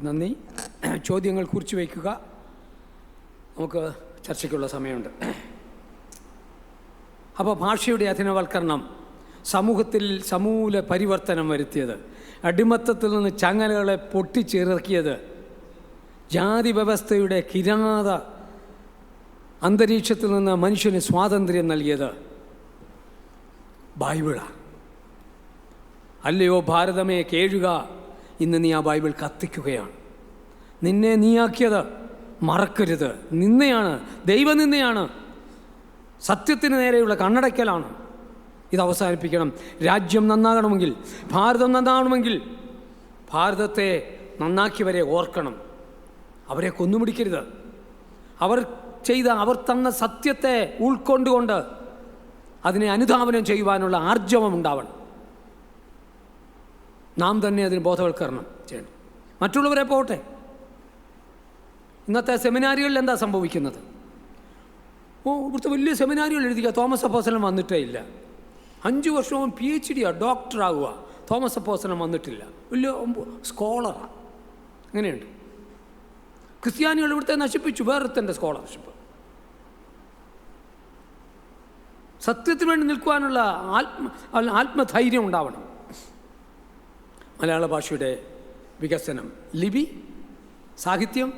നന്ദി. ചോദ്യങ്ങൾ കുറിച്ച് വയ്ക്കുക. നമുക്ക് ചർച്ചയ്ക്കുള്ള സമയമുണ്ട്. അപ്പോൾ ഭാഷയുടെ അധീനവൽക്കരണം സമൂഹത്തിൽ സമൂല പരിവർത്തനം വരുത്തിയത്, അടിമത്തത്തിൽ നിന്ന് ചങ്ങലകളെ പൊട്ടിച്ചിറക്കിയത്, ജാതി വ്യവസ്ഥയുടെ കിരാത അന്തരീക്ഷത്തിൽ നിന്ന് മനുഷ്യന് സ്വാതന്ത്ര്യം നൽകിയത് ബൈബിളാണ്. അല്ലയോ ഭാരതമേ കേഴുക, ഇന്ന് നീ ആ ബൈബിൾ കത്തിക്കുകയാണ്. നിന്നെ നീയാക്കിയത് മറക്കരുത്. നിന്നയാണ്, ദൈവനിന്ദയാണ്, സത്യത്തിന് നേരെയുള്ള കണ്ണടയ്ക്കലാണ്. ഇത് അവസാനിപ്പിക്കണം. രാജ്യം നന്നാകണമെങ്കിൽ, ഭാരതം നന്നാകണമെങ്കിൽ ഭാരതത്തെ നന്നാക്കിയവരെ ഓർക്കണം. അവരെ കൊന്നുപിടിക്കരുത്. അവർ തന്ന സത്യത്തെ ഉൾക്കൊണ്ടുകൊണ്ട് അതിനെ അനുധാവനം ചെയ്യുവാനുള്ള ആർജവം ഉണ്ടാവണം. നാം തന്നെ അതിന് ബോധവൽക്കരണം ചെയ്യണം. മറ്റുള്ളവരെ പോട്ടെ. ഇന്നത്തെ സെമിനാരികളിൽ എന്താ സംഭവിക്കുന്നത്? ഇവിടുത്തെ വലിയ സെമിനാരികൾ എഴുതിക്കുക, തോമസ് അപ്പോസ്തലൻ വന്നിട്ടേ ഇല്ല. 5 വർഷവും PhD ഡോക്ടറാകുക, തോമസ് അപ്പോസ്തലൻ വന്നിട്ടില്ല. വലിയ സ്കോളറാണ്. അങ്ങനെയുണ്ട്. ക്രിസ്ത്യാനികൾ ഇവിടുത്തെ നശിപ്പിച്ചു, വേറെത്തൻ്റെ സ്കോളർഷിപ്പ്. സത്യത്തിന് വേണ്ടി നിൽക്കുവാനുള്ള ആത്മധൈര്യം ഉണ്ടാവണം. മലയാള ഭാഷയുടെ വികസനം, ലിപി, സാഹിത്യം,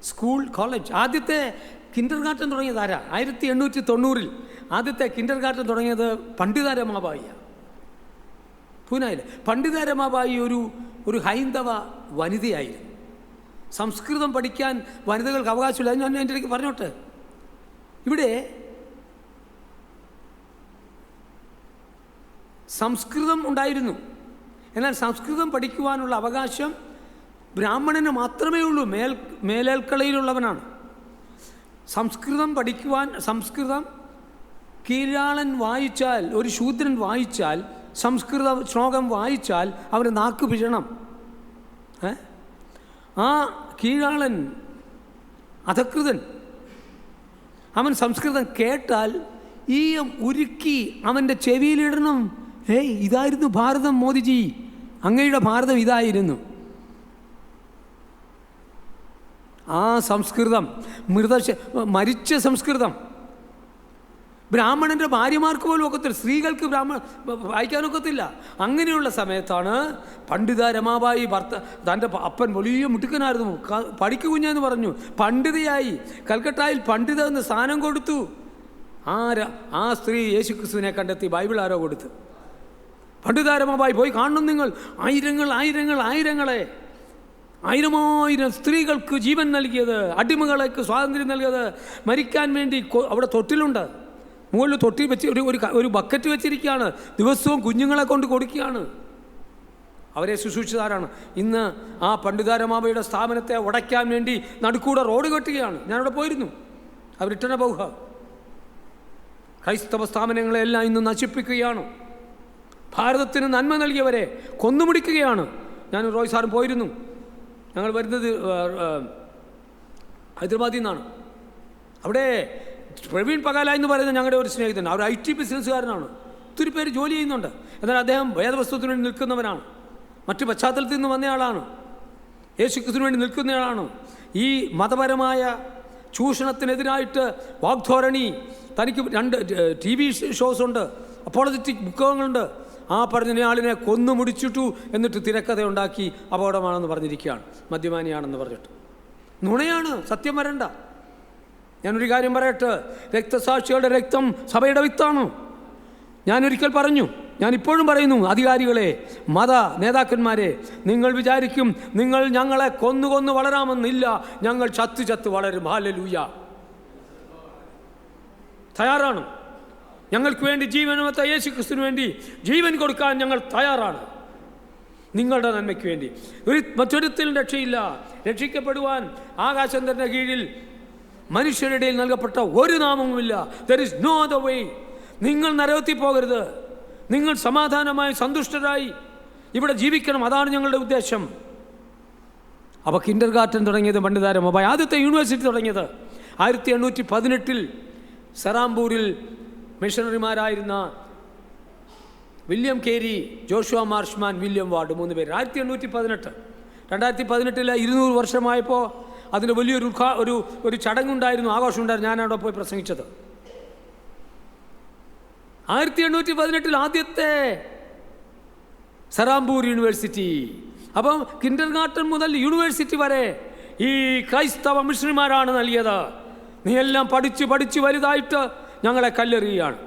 സ്കൂൾ, കോളേജ്. ആദ്യത്തെ കിൻഡർ ഗാർട്ടൻ തുടങ്ങിയത് ആരാ? 1890 ആദ്യത്തെ കിൻഡർ ഗാർട്ടൻ തുടങ്ങിയത് പണ്ഡിത രമാബായിയാണ്, പൂനായിൽ. പണ്ഡിത രമാബായി ഒരു ഹൈന്ദവ വനിതയായിരുന്നു. സംസ്കൃതം പഠിക്കാൻ വനിതകൾക്ക് അവകാശമില്ല. ഞാൻ എൻ്റെ ഇടയ്ക്ക് പറഞ്ഞോട്ടെ, ഇവിടെ സംസ്കൃതം ഉണ്ടായിരുന്നു. എന്നാൽ സംസ്കൃതം പഠിക്കുവാനുള്ള അവകാശം ബ്രാഹ്മണന് മാത്രമേ ഉള്ളൂ. മേലേൽക്കളയിലുള്ളവനാണ്. സംസ്കൃതം കീഴാളൻ വായിച്ചാൽ, ഒരു ശൂദ്രൻ വായിച്ചാൽ, സംസ്കൃത ശ്ലോകം വായിച്ചാൽ അവന് നാക്ക് പിഴണം. ആ കീഴാളൻ, അധകൃതൻ, അവൻ സംസ്കൃതം കേട്ടാൽ ഈയം ഉരുക്കി അവൻ്റെ ചെവിയിലിടണം. ഇതായിരുന്നു ഭാരതം, മോദിജി, അങ്ങയുടെ ഭാരതം ഇതായിരുന്നു. ആ സംസ്കൃതം മരിച്ച സംസ്കൃതം ബ്രാഹ്മണൻ്റെ ഭാര്യമാർക്ക് പോലും ഒക്കത്തില്ല, സ്ത്രീകൾക്ക് വായിക്കാനൊക്കത്തില്ല. അങ്ങനെയുള്ള സമയത്താണ് പണ്ഡിത രമാബായി തൻ്റെ അപ്പൻ വലിയ മിടുക്കനായിരുന്നു, പഠിക്കു കുഞ്ഞെന്ന് പറഞ്ഞു, പണ്ഡിതയായി. കൽക്കട്ടയിൽ പണ്ഡിത എന്ന് സ്ഥാനം കൊടുത്തു. ആ സ്ത്രീ യേശുക്രിസ്തുവിനെ കണ്ടെത്തി. ബൈബിൾ ആരോ കൊടുത്ത്. പണ്ഡിത രമാബായി പോയി കാണണം നിങ്ങൾ. ആയിരങ്ങളെ 1000 സ്ത്രീകൾക്ക് ജീവൻ നൽകിയത്, അടിമകൾക്ക് സ്വാതന്ത്ര്യം നൽകിയത്, മരിക്കാൻ വേണ്ടി അവിടെ തൊട്ടിലുണ്ട്. മുകളിൽ തൊട്ടിൽ വെച്ച് ഒരു ബക്കറ്റ് വെച്ചിരിക്കുകയാണ്. ദിവസവും കുഞ്ഞുങ്ങളെ കൊണ്ട് കൊടുക്കുകയാണ്. അവരെ ശുശ്രൂഷിച്ചതാരാണ്? ഇന്ന് ആ പണ്ഡിത രമാബായിയുടെ സ്ഥാപനത്തെ ഉടയ്ക്കാൻ വേണ്ടി നടുക്കൂടെ റോഡ് കെട്ടുകയാണ്. ഞാനവിടെ പോയിരുന്നു. അവരിട്ടന പോവുക. ക്രൈസ്തവ സ്ഥാപനങ്ങളെല്ലാം ഇന്ന് നശിപ്പിക്കുകയാണ്. ഭാരതത്തിന് നന്മ നൽകിയവരെ കൊന്നുമുടിക്കുകയാണ്. ഞാൻ റോയ് സാറും പോയിരുന്നു. ഞങ്ങൾ വരുന്നത് ഹൈദരാബാദിൽ നിന്നാണ്. അവിടെ പ്രവീൺ പകാല എന്ന് പറയുന്ന ഞങ്ങളുടെ ഒരു സ്നേഹിതൻ, അവർ IT ബിസിനസ്സുകാരനാണ്. ഒത്തിരി പേര് ജോലി ചെയ്യുന്നുണ്ട്. എന്നാൽ അദ്ദേഹം വേദവസ്തുവിന് വേണ്ടി നിൽക്കുന്നവനാണ്. മറ്റു പശ്ചാത്തലത്തിൽ നിന്ന് വന്നയാളാണ്. യേശുക്രിസ്തുവിന് വേണ്ടി നിൽക്കുന്നയാളാണ്. ഈ മതപരമായ ചൂഷണത്തിനെതിരായിട്ട് വാഗ്ധോരണി, തനിക്ക് 2 TV ഷോസുണ്ട്, അപ്പോളജറ്റിക് പുസ്തകങ്ങളുണ്ട്. ആ പറഞ്ഞയാളിനെ കൊന്നു മുടിച്ചിട്ടു, എന്നിട്ട് തിരക്കഥ ഉണ്ടാക്കി അപകടമാണെന്ന് പറഞ്ഞിരിക്കുകയാണ്, മദ്യപാനിയാണെന്ന് പറഞ്ഞിട്ട്. നുണയാണ്, സത്യം വരണ്ട. ഞാനൊരു കാര്യം പറയട്ടെ, രക്തസാക്ഷികളുടെ രക്തം സഭയുടെ വിത്താണ്. ഞാനൊരിക്കൽ പറഞ്ഞു, ഞാനിപ്പോഴും പറയുന്നു, അധികാരികളെ, മത നേതാക്കന്മാരെ, നിങ്ങൾ വിചാരിക്കും നിങ്ങൾ ഞങ്ങളെ കൊന്നു വളരാമെന്നില്ല. ഞങ്ങൾ ചത്ത് വളരും. ഹല്ലേലൂയ. തയ്യാറാണ്. ഞങ്ങൾക്ക് വേണ്ടി ജീവനമത്ത യേശുക്രിസ്തുവിന് വേണ്ടി ജീവൻ കൊടുക്കാൻ ഞങ്ങൾ തയ്യാറാണ്. നിങ്ങളുടെ നന്മയ്ക്ക് വേണ്ടി. മറ്റൊരുത്തിലും രക്ഷയില്ല. രക്ഷിക്കപ്പെടുവാൻ ആകാശത്തിൻ്റെ കീഴിൽ മനുഷ്യരുടെ ഇടയിൽ നൽകപ്പെട്ട ഒരു നാമവുമില്ല. There is no other way. നിങ്ങൾ നരകത്തിൽ പോകരുത്. നിങ്ങൾ സമാധാനമായി സന്തുഷ്ടരായി ഇവിടെ ജീവിക്കണം. അതാണ് ഞങ്ങളുടെ ഉദ്ദേശം. അപ്പോൾ കിൻഡർ ഗാർട്ടൻ തുടങ്ങിയത് പണ്ഡിത രമാബായി. ആദ്യത്തെ യൂണിവേഴ്സിറ്റി തുടങ്ങിയത് 1818 സെറാംപൂരിൽ മിഷണറിമാരായിരുന്ന വില്യം കേരി, ജോഷുവ മാർഷ്മാൻ, വില്യം വാർഡ്, 3 പേര്. 1818 2018 200 വർഷമായപ്പോൾ അതിന് വലിയൊരു ഒരു ചടങ്ങുണ്ടായിരുന്നു, ആഘോഷമുണ്ടായിരുന്നു. ഞാനവിടെ പോയി പ്രസംഗിച്ചത്. 1818 ആദ്യത്തെ സറാംപൂർ യൂണിവേഴ്സിറ്റി. അപ്പം കിൻഡർ ഗാർട്ടൻ മുതൽ യൂണിവേഴ്സിറ്റി വരെ ഈ ക്രൈസ്തവ മിഷണറിമാരാണ് നൽകിയത്. നീ എല്ലാം പഠിച്ച് വലുതായിട്ട് ഞങ്ങളെ കല്ലെറിയുകയാണ്.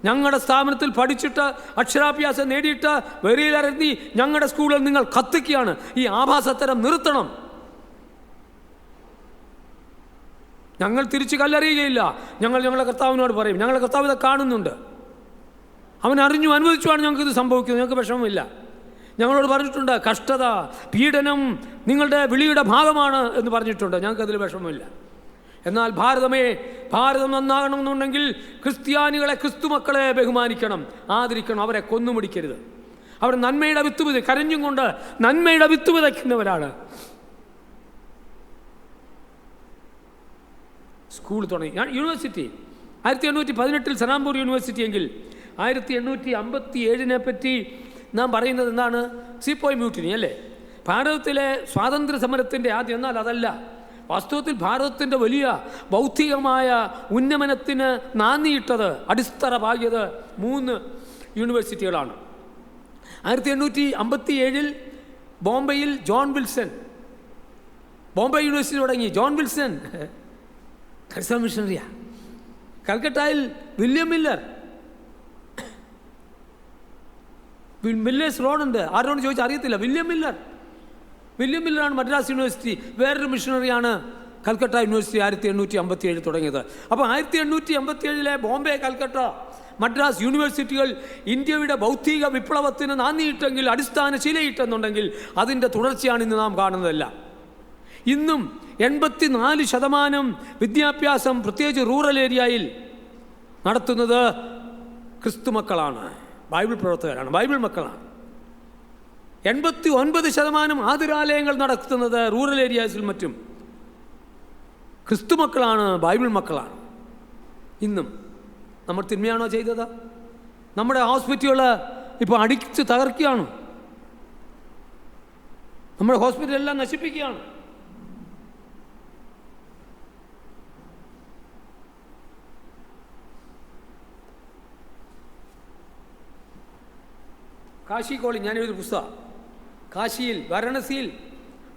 ഞങ്ങളുടെ സ്ഥാപനത്തിൽ പഠിച്ചിട്ട് അക്ഷരാഭ്യാസം നേടിയിട്ട് വെറിയിലിറങ്ങി ഞങ്ങളുടെ സ്കൂളിൽ നിങ്ങൾ കത്തിക്കുകയാണ്. ഈ ആഭാസത്തരം നിർത്തണം. ഞങ്ങൾ തിരിച്ച് കല്ലെറിയുകയില്ല. ഞങ്ങളുടെ കർത്താവിനോട് പറയും, ഞങ്ങളുടെ കർത്താവ് ഇത് കാണുന്നുണ്ട്, അവൻ അറിഞ്ഞു അനുവദിച്ചുമാണ് ഞങ്ങൾക്കിത് സംഭവിക്കുന്നത്, ഞങ്ങൾക്ക് വിഷമമില്ല. ഞങ്ങളോട് പറഞ്ഞിട്ടുണ്ട്, കഷ്ടത പീഡനം നിങ്ങളുടെ വിളിയുടെ ഭാഗമാണ് എന്ന് പറഞ്ഞിട്ടുണ്ട്. ഞങ്ങൾക്കതിൽ വിഷമമില്ല. എന്നാൽ ഭാരതം നന്നാകണമെന്നുണ്ടെങ്കിൽ ക്രിസ്ത്യാനികളെ, ക്രിസ്തുമക്കളെ ബഹുമാനിക്കണം, ആദരിക്കണം, അവരെ കൊന്നുമുടിക്കരുത്. അവർ നന്മയുടെ വിത്ത് കരഞ്ഞും കൊണ്ട് നന്മയുടെ വിത്ത് വിതയ്ക്കുന്നവരാണ്. സ്കൂൾ തുടങ്ങി. യൂണിവേഴ്സിറ്റി 1818 സറാംപൂർ യൂണിവേഴ്സിറ്റി എങ്കിൽ 1857 പറ്റി നാം പറയുന്നത് എന്താണ്? സീപ്പോയ് മ്യൂട്ടിനി അല്ലേ? ഭാരതത്തിലെ സ്വാതന്ത്ര്യ സമരത്തിൻ്റെ ആദ്യം. എന്നാൽ അതല്ല, വാസ്തവത്തിൽ ഭാരതത്തിൻ്റെ വലിയ ബൗദ്ധികമായ ഉന്നമനത്തിന് നാന്ദിയിട്ടത്, അടിത്തറ 3 യൂണിവേഴ്സിറ്റികളാണ്. 1857 ബോംബെയിൽ ജോൺ വിൽസൺ ബോംബെ യൂണിവേഴ്സിറ്റി തുടങ്ങി. ജോൺ വിൽസൺ ക്രിസ്ത്യൻ മിഷണറിയാണ്. കൽക്കട്ടയിൽ വില്യം മില്ലർ, മില്ലേഴ്സ് റോഡുണ്ട്, ആരോട് ചോദിച്ചാൽ അറിയത്തില്ല. വില്യം മില്ലറാണ് മദ്രാസ് യൂണിവേഴ്സിറ്റി. വേറൊരു മിഷണറിയാണ് കൽക്കട്ട യൂണിവേഴ്സിറ്റി 1857 തുടങ്ങിയത്. അപ്പോൾ 1857 ബോംബെ, കൽക്കട്ട, മദ്രാസ് യൂണിവേഴ്സിറ്റികൾ ഇന്ത്യയുടെ ബൗദ്ധിക വിപ്ലവത്തിന് നാന്ദിയിട്ടെങ്കിൽ, അടിസ്ഥാന ശിലയിട്ടെന്നുണ്ടെങ്കിൽ അതിൻ്റെ തുടർച്ചയാണ് ഇന്ന് നാം കാണുന്നതല്ല. ഇന്നും 84% വിദ്യാഭ്യാസം പ്രത്യേകിച്ച് റൂറൽ ഏരിയയിൽ നടത്തുന്നത് ക്രിസ്തുമക്കളാണ്, ബൈബിൾ പ്രവർത്തകരാണ്, ബൈബിൾ മക്കളാണ്. 89% ആതുരാലയങ്ങൾ നടത്തുന്നത് റൂറൽ ഏരിയാസിൽ മറ്റും ക്രിസ്തുമക്കളാണ്, ബൈബിൾ മക്കളാണ്. ഇന്നും നമ്മൾ തിന്മയാണോ ചെയ്തത്? നമ്മുടെ ഹോസ്പിറ്റലുകൾ ഇപ്പോൾ അടിച്ച് തകർക്കുകയാണ്. നമ്മുടെ ഹോസ്പിറ്റലെല്ലാം നശിപ്പിക്കുകയാണ്. കാശി കോളി, ഞാനൊരു പുസ്തകം, കാശിയിൽ വാരണസിയിൽ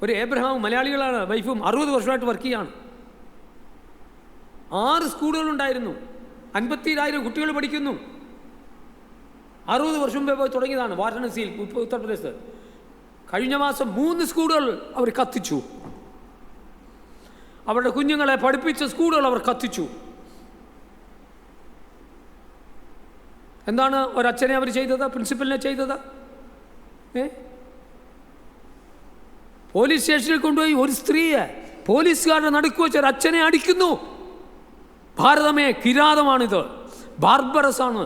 ഒരു ഏബ്രഹാം, മലയാളികളാണ്, വൈഫും 60 വർഷമായിട്ട് വർക്ക് ചെയ്യാണ്. 6 സ്കൂളുകളുണ്ടായിരുന്നു, 50,000 കുട്ടികൾ പഠിക്കുന്നു. 60 വർഷം മുമ്പേ പോയി തുടങ്ങിയതാണ് വാരണസിയിൽ, ഉത്തർപ്രദേശ്. കഴിഞ്ഞ മാസം 3 സ്കൂളുകൾ അവർ കത്തിച്ചു. അവരുടെ കുഞ്ഞുങ്ങളെ പഠിപ്പിച്ച സ്കൂളുകൾ അവർ കത്തിച്ചു. എന്താണ് ഒരച്ഛനെ അവർ ചെയ്തത്? പ്രിൻസിപ്പലിനെ ചെയ്തത്? പോലീസ് സ്റ്റേഷനിൽ കൊണ്ടുപോയി ഒരു സ്ത്രീയെ പോലീസുകാരുടെ നടുക്ക് വെച്ച് ഒരച്ഛനെ അടിക്കുന്നു. ഭാരതമേ, കിരാതമാണിത്, ബാർബറസാണ്.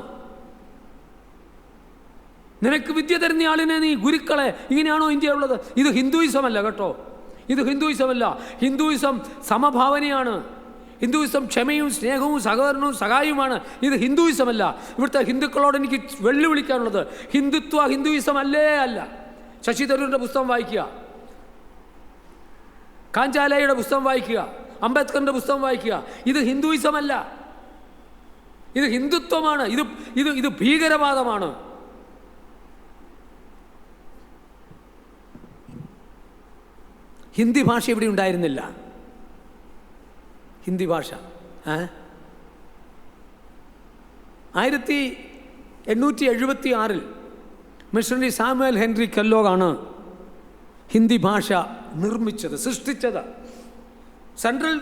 നിനക്ക് വിദ്യ തരുന്ന ആളിനെ നീ ഗുരുക്കളെ, ഇങ്ങനെയാണോ ഇന്ത്യ ഉള്ളത്? ഇത് ഹിന്ദുയിസം അല്ല കേട്ടോ, ഇത് ഹിന്ദുയിസമല്ല. ഹിന്ദുയിസം സമഭാവനയാണ്. ഹിന്ദുയിസം ക്ഷമയും സ്നേഹവും സഹകരണവും സഹായവുമാണ്. ഇത് ഹിന്ദുയിസമല്ല. ഇവിടുത്തെ ഹിന്ദുക്കളോട് എനിക്ക് വെല്ലുവിളിക്കാനുള്ളത്, ഹിന്ദുയിസം അല്ല. ശശി തരൂരിൻ്റെ പുസ്തകം വായിക്കുക, കാഞ്ചാലയുടെ പുസ്തകം വായിക്കുക, അംബേദ്കറിൻ്റെ പുസ്തകം വായിക്കുക. ഇത് ഹിന്ദുയിസമല്ല, ഇത് ഹിന്ദുത്വമാണ്. ഇത് ഭീകരവാദമാണ്. ഹിന്ദി ഭാഷ ഇവിടെ ഉണ്ടായിരുന്നില്ല. ഹിന്ദി ഭാഷ 1876 മിഷണറി സാമുവൽ ഹെൻറി കല്ലോഗാണ് ഹിന്ദി ഭാഷ നിർമ്മിച്ചത്, സൃഷ്ടിച്ചത്. സെൻട്രൽ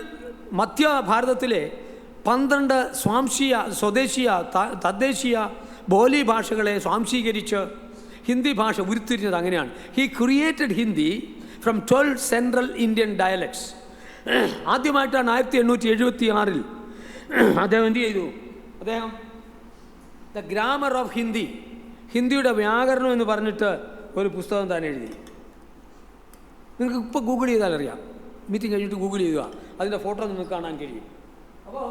മധ്യ ഭാരതത്തിലെ 12 സ്വാംശീയ, സ്വദേശീയ, തദ്ദേശീയ ബോലി ഭാഷകളെ സ്വാംശീകരിച്ച് ഹിന്ദി ഭാഷ ഉരുത്തിരിഞ്ഞത് അങ്ങനെയാണ്. He created Hindi from 12 central Indian dialects. ആദ്യമായിട്ടാണ് 1876 അദ്ദേഹം എന്ത് ചെയ്തു? അദ്ദേഹം ദ ഗ്രാമർ ഓഫ് ഹിന്ദി, ഹിന്ദിയുടെ വ്യാകരണം എന്ന് പറഞ്ഞിട്ട് ഒരു പുസ്തകം താൻ എഴുതി. നിങ്ങൾക്ക് ഇപ്പോൾ ഗൂഗിൾ ചെയ്താൽ അറിയാം, മീറ്റിംഗ് കഴിഞ്ഞിട്ട് ഗൂഗിൾ ചെയ്യുക, അതിൻ്റെ ഫോട്ടോ നിങ്ങൾക്ക് കാണാൻ കഴിയും. അപ്പോൾ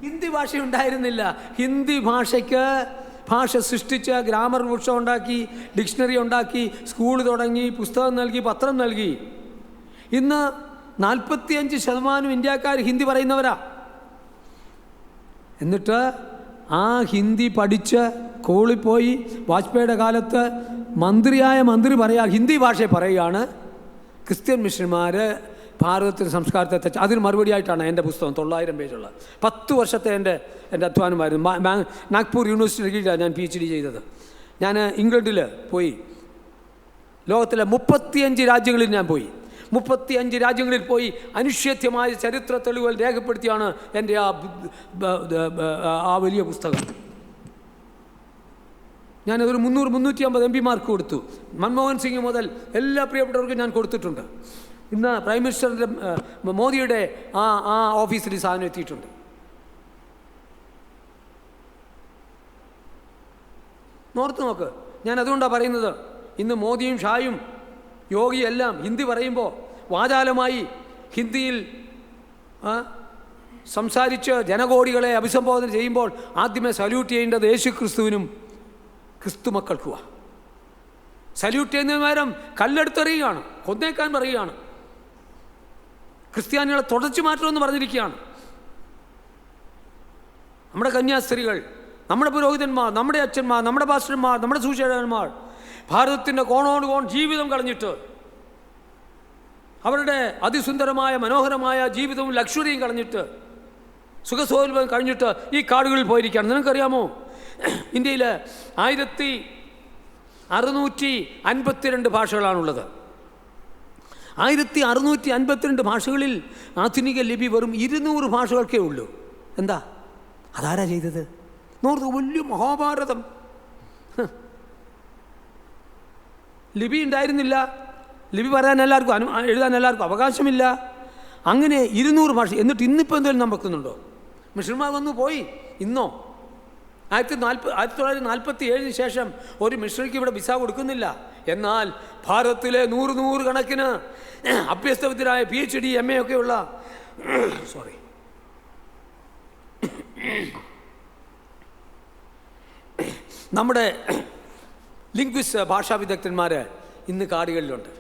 ഹിന്ദി ഭാഷ ഉണ്ടായിരുന്നില്ല. ഹിന്ദി ഭാഷയ്ക്ക് ഭാഷ സൃഷ്ടിച്ച് ഗ്രാമർ വൃക്ഷം ഉണ്ടാക്കി, ഡിക്ഷണറി ഉണ്ടാക്കി, സ്കൂൾ തുടങ്ങി, പുസ്തകം നൽകി, പത്രം നൽകി. ഇന്ന് 45% ഇന്ത്യക്കാർ ഹിന്ദി പറയുന്നവരാ. എന്നിട്ട് ആ ഹിന്ദി പഠിച്ച് സ്കൂളിൽ പോയി വാജ്പേയിയുടെ കാലത്ത് മന്ത്രി പറയുക, ഹിന്ദി ഭാഷയെ പറയുകയാണ് ക്രിസ്ത്യൻ മിഷന്മാർ ഭാരതത്തിൻ്റെ സംസ്കാരത്തെ തെച്ച്. അതിന് മറുപടിയായിട്ടാണ് എൻ്റെ പുസ്തകം 900 പേജുള്ള 10 വർഷത്തെ എൻ്റെ അധ്വാനമായിരുന്നു. നാഗ്പൂർ യൂണിവേഴ്സിറ്റിയിലാണ് ഞാൻ PhD ചെയ്തത്. ഞാൻ ഇംഗ്ലണ്ടിൽ പോയി, ലോകത്തിലെ 35 രാജ്യങ്ങളിൽ ഞാൻ പോയി. 35 രാജ്യങ്ങളിൽ പോയി അനുഷ്ഠേയമായ ചരിത്ര തെളിവുകൾ രേഖപ്പെടുത്തിയാണ് എൻ്റെ ആ വലിയ പുസ്തകം. ഞാനതൊരു 300-350 MP കൊടുത്തു. മൻമോഹൻ സിംഗ് മുതൽ എല്ലാ പ്രിയപ്പെട്ടവർക്കും ഞാൻ കൊടുത്തിട്ടുണ്ട്. ഇന്ന് പ്രൈം മിനിസ്റ്ററിൻ്റെ മോദിയുടെ ആ ഓഫീസിൽ ഈ സാധനം എത്തിയിട്ടുണ്ട്. ഓർത്ത് നോക്ക്. ഞാൻ അതുകൊണ്ടാണ് പറയുന്നത്, ഇന്ന് മോദിയും ഷായും യോഗിയും എല്ലാം ഹിന്ദി പറയുമ്പോൾ വാചാലമായി ഹിന്ദിയിൽ സംസാരിച്ച് ജനകോടികളെ അഭിസംബോധന ചെയ്യുമ്പോൾ ആദ്യമേ സല്യൂട്ട് ചെയ്യേണ്ടത് യേശു ക്രിസ്തുവിനും ക്രിസ്തു മക്കൾക്കുമാണ്. സല്യൂട്ട് ചെയ്യുന്നതിന് പകരം കല്ലെടുത്തെറിയുകയാണ്, കൊന്നേക്കാൻ പറയുകയാണ്, ക്രിസ്ത്യാനികളെ തുടച്ചു മാറ്റുമെന്ന് പറഞ്ഞിരിക്കുകയാണ്. നമ്മുടെ കന്യാസ്ത്രീകൾ, നമ്മുടെ പുരോഹിതന്മാർ, നമ്മുടെ അച്ഛന്മാർ, നമ്മുടെ പാസ്റ്റർമാർ, നമ്മുടെ സുവിശേഷകന്മാർ ഭാരതത്തിൻ്റെ കോണോട് കോൺ ജീവിതം കളഞ്ഞിട്ട്, അവരുടെ അതിസുന്ദരമായ മനോഹരമായ ജീവിതവും ലക്ഷറിയും കളഞ്ഞിട്ട്, സുഖസൗകര്യം കഴിഞ്ഞിട്ട് ഈ കാടുകളിൽ പോയിരിക്കുകയാണ്. നിങ്ങൾക്കറിയാമോ, ഇന്ത്യയിൽ 1652 ഭാഷകളാണുള്ളത്. 1652 ഭാഷകളിൽ ആധുനിക ലിപി വെറും 200 ഭാഷകൾക്കേ ഉള്ളൂ. എന്താ അതാരാ ചെയ്തത്? നോർത്ത് വലിയ മഹാഭാരതം. ലിപി ഉണ്ടായിരുന്നില്ല, ലിപി പറയാൻ എല്ലാവർക്കും എഴുതാൻ എല്ലാവർക്കും അവകാശമില്ല. അങ്ങനെ 200 ഭാഷ. എന്നിട്ട് ഇന്നിപ്പോൾ എന്തെങ്കിലും നടക്കുന്നുണ്ടോ? മിഷന്മാർ വന്നു പോയി. ഇന്നോ 1947 ശേഷം ഒരു മിഷണറിക്ക് ഇവിടെ വിസ കൊടുക്കുന്നില്ല. എന്നാൽ ഭാരതത്തിലെ 100 കണക്കിന് അഭ്യസ്തവിദ്യരായ PhD MA ഒക്കെയുള്ള നമ്മുടെ ലിംഗ്വിസ്റ്റ് ഭാഷാ വിദഗ്ധന്മാർ ഇന്ന് കാടുകളിലുണ്ട്.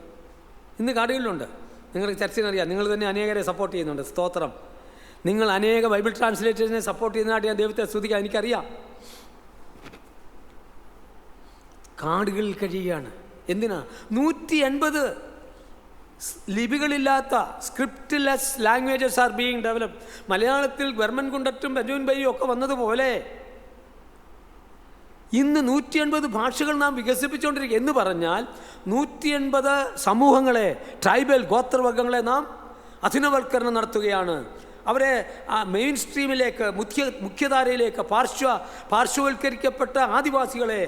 നിങ്ങൾക്ക് ചർച്ചയിനറിയാം, നിങ്ങൾ തന്നെ അനേകരെ സപ്പോർട്ട് ചെയ്യുന്നുണ്ട്. സ്തോത്രം. നിങ്ങൾ അനേക ബൈബിൾ ട്രാൻസ്ലേറ്റേഴ്സിനെ സപ്പോർട്ട് ചെയ്യുന്നതായിട്ട് ഞാൻ ദൈവത്തെ സ്തുതിക്കാൻ എനിക്കറിയാം. കാടുകളിൽ കഴിയുകയാണ്. എന്തിനാ? 180 ലിപികളില്ലാത്ത സ്ക്രിപ്റ്റ്ലെസ് ലാംഗ്വേജസ് ആർ ബീയിങ് ഡെവലപ്ഡ്. മലയാളത്തിൽ വെർമൻ കുണ്ടറ്റും ബെഞ്ചമിൻ ബൈയും ഒക്കെ വന്നതുപോലെ ഇന്ന് 180 ഭാഷകൾ നാം വികസിപ്പിച്ചുകൊണ്ടിരിക്കുക. എന്ന് പറഞ്ഞാൽ 180 സമൂഹങ്ങളെ, ട്രൈബൽ ഗോത്രവർഗങ്ങളെ നാം അധീനവൽക്കരണം നടത്തുകയാണ്. അവരെ മെയിൻ സ്ട്രീമിലേക്ക്, മുഖ്യധാരയിലേക്ക്, പാർശ്വവൽക്കരിക്കപ്പെട്ട ആദിവാസികളെ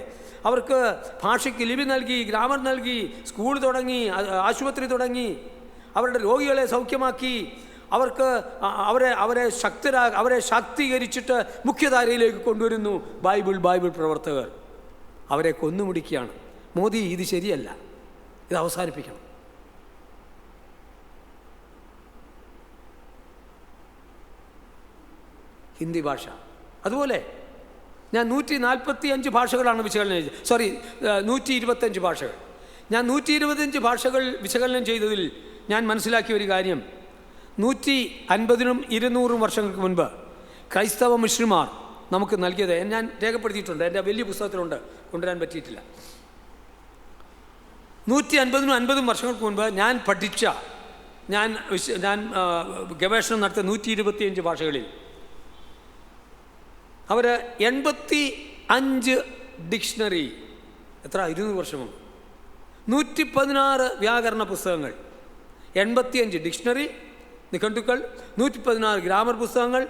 അവർക്ക് ഭാഷയ്ക്ക് ലിപി നൽകി, ഗ്രാമർ നൽകി, സ്കൂൾ തുടങ്ങി, ആശുപത്രി തുടങ്ങി, അവരുടെ രോഗികളെ സൗഖ്യമാക്കി, അവർക്ക് അവരെ ശാക്തീകരിച്ചിട്ട് മുഖ്യധാരയിലേക്ക് കൊണ്ടുവരുന്നു ബൈബിൾ പ്രവർത്തകർ. അവരെ കൊന്നുമുടിക്കുകയാണ്. മോദി, ഇത് ശരിയല്ല, ഇത് അവസാനിപ്പിക്കണം. ഹിന്ദി ഭാഷ അതുപോലെ ഞാൻ 145 ഭാഷകളാണ് വിശകലനം ചെയ്തത്. 125 ഭാഷകൾ. ഞാൻ 125 ഭാഷകൾ വിശകലനം ചെയ്തതിൽ ഞാൻ മനസ്സിലാക്കിയ ഒരു കാര്യം, 150 200 വർഷങ്ങൾക്ക് മുൻപ് ക്രൈസ്തവ മിഷണറിമാർ നമുക്ക് നൽകിയത് ഞാൻ രേഖപ്പെടുത്തിയിട്ടുണ്ട്. എൻ്റെ വലിയ പുസ്തകത്തിലുണ്ട്, കൊണ്ടുവരാൻ പറ്റിയിട്ടില്ല. 150 വർഷങ്ങൾക്ക് മുൻപ് ഞാൻ പഠിച്ച, ഞാൻ ഗവേഷണം നടത്തിയ 125 ഭാഷകളിൽ അവർ 85 ഡിക്ഷണറി, എത്ര 200 വർഷം മുമ്പ്, 116 വ്യാകരണ പുസ്തകങ്ങൾ, 85 ഡിക്ഷണറി നിഘണ്ടുക്കൾ, 116 ഗ്രാമർ പുസ്തകങ്ങൾ,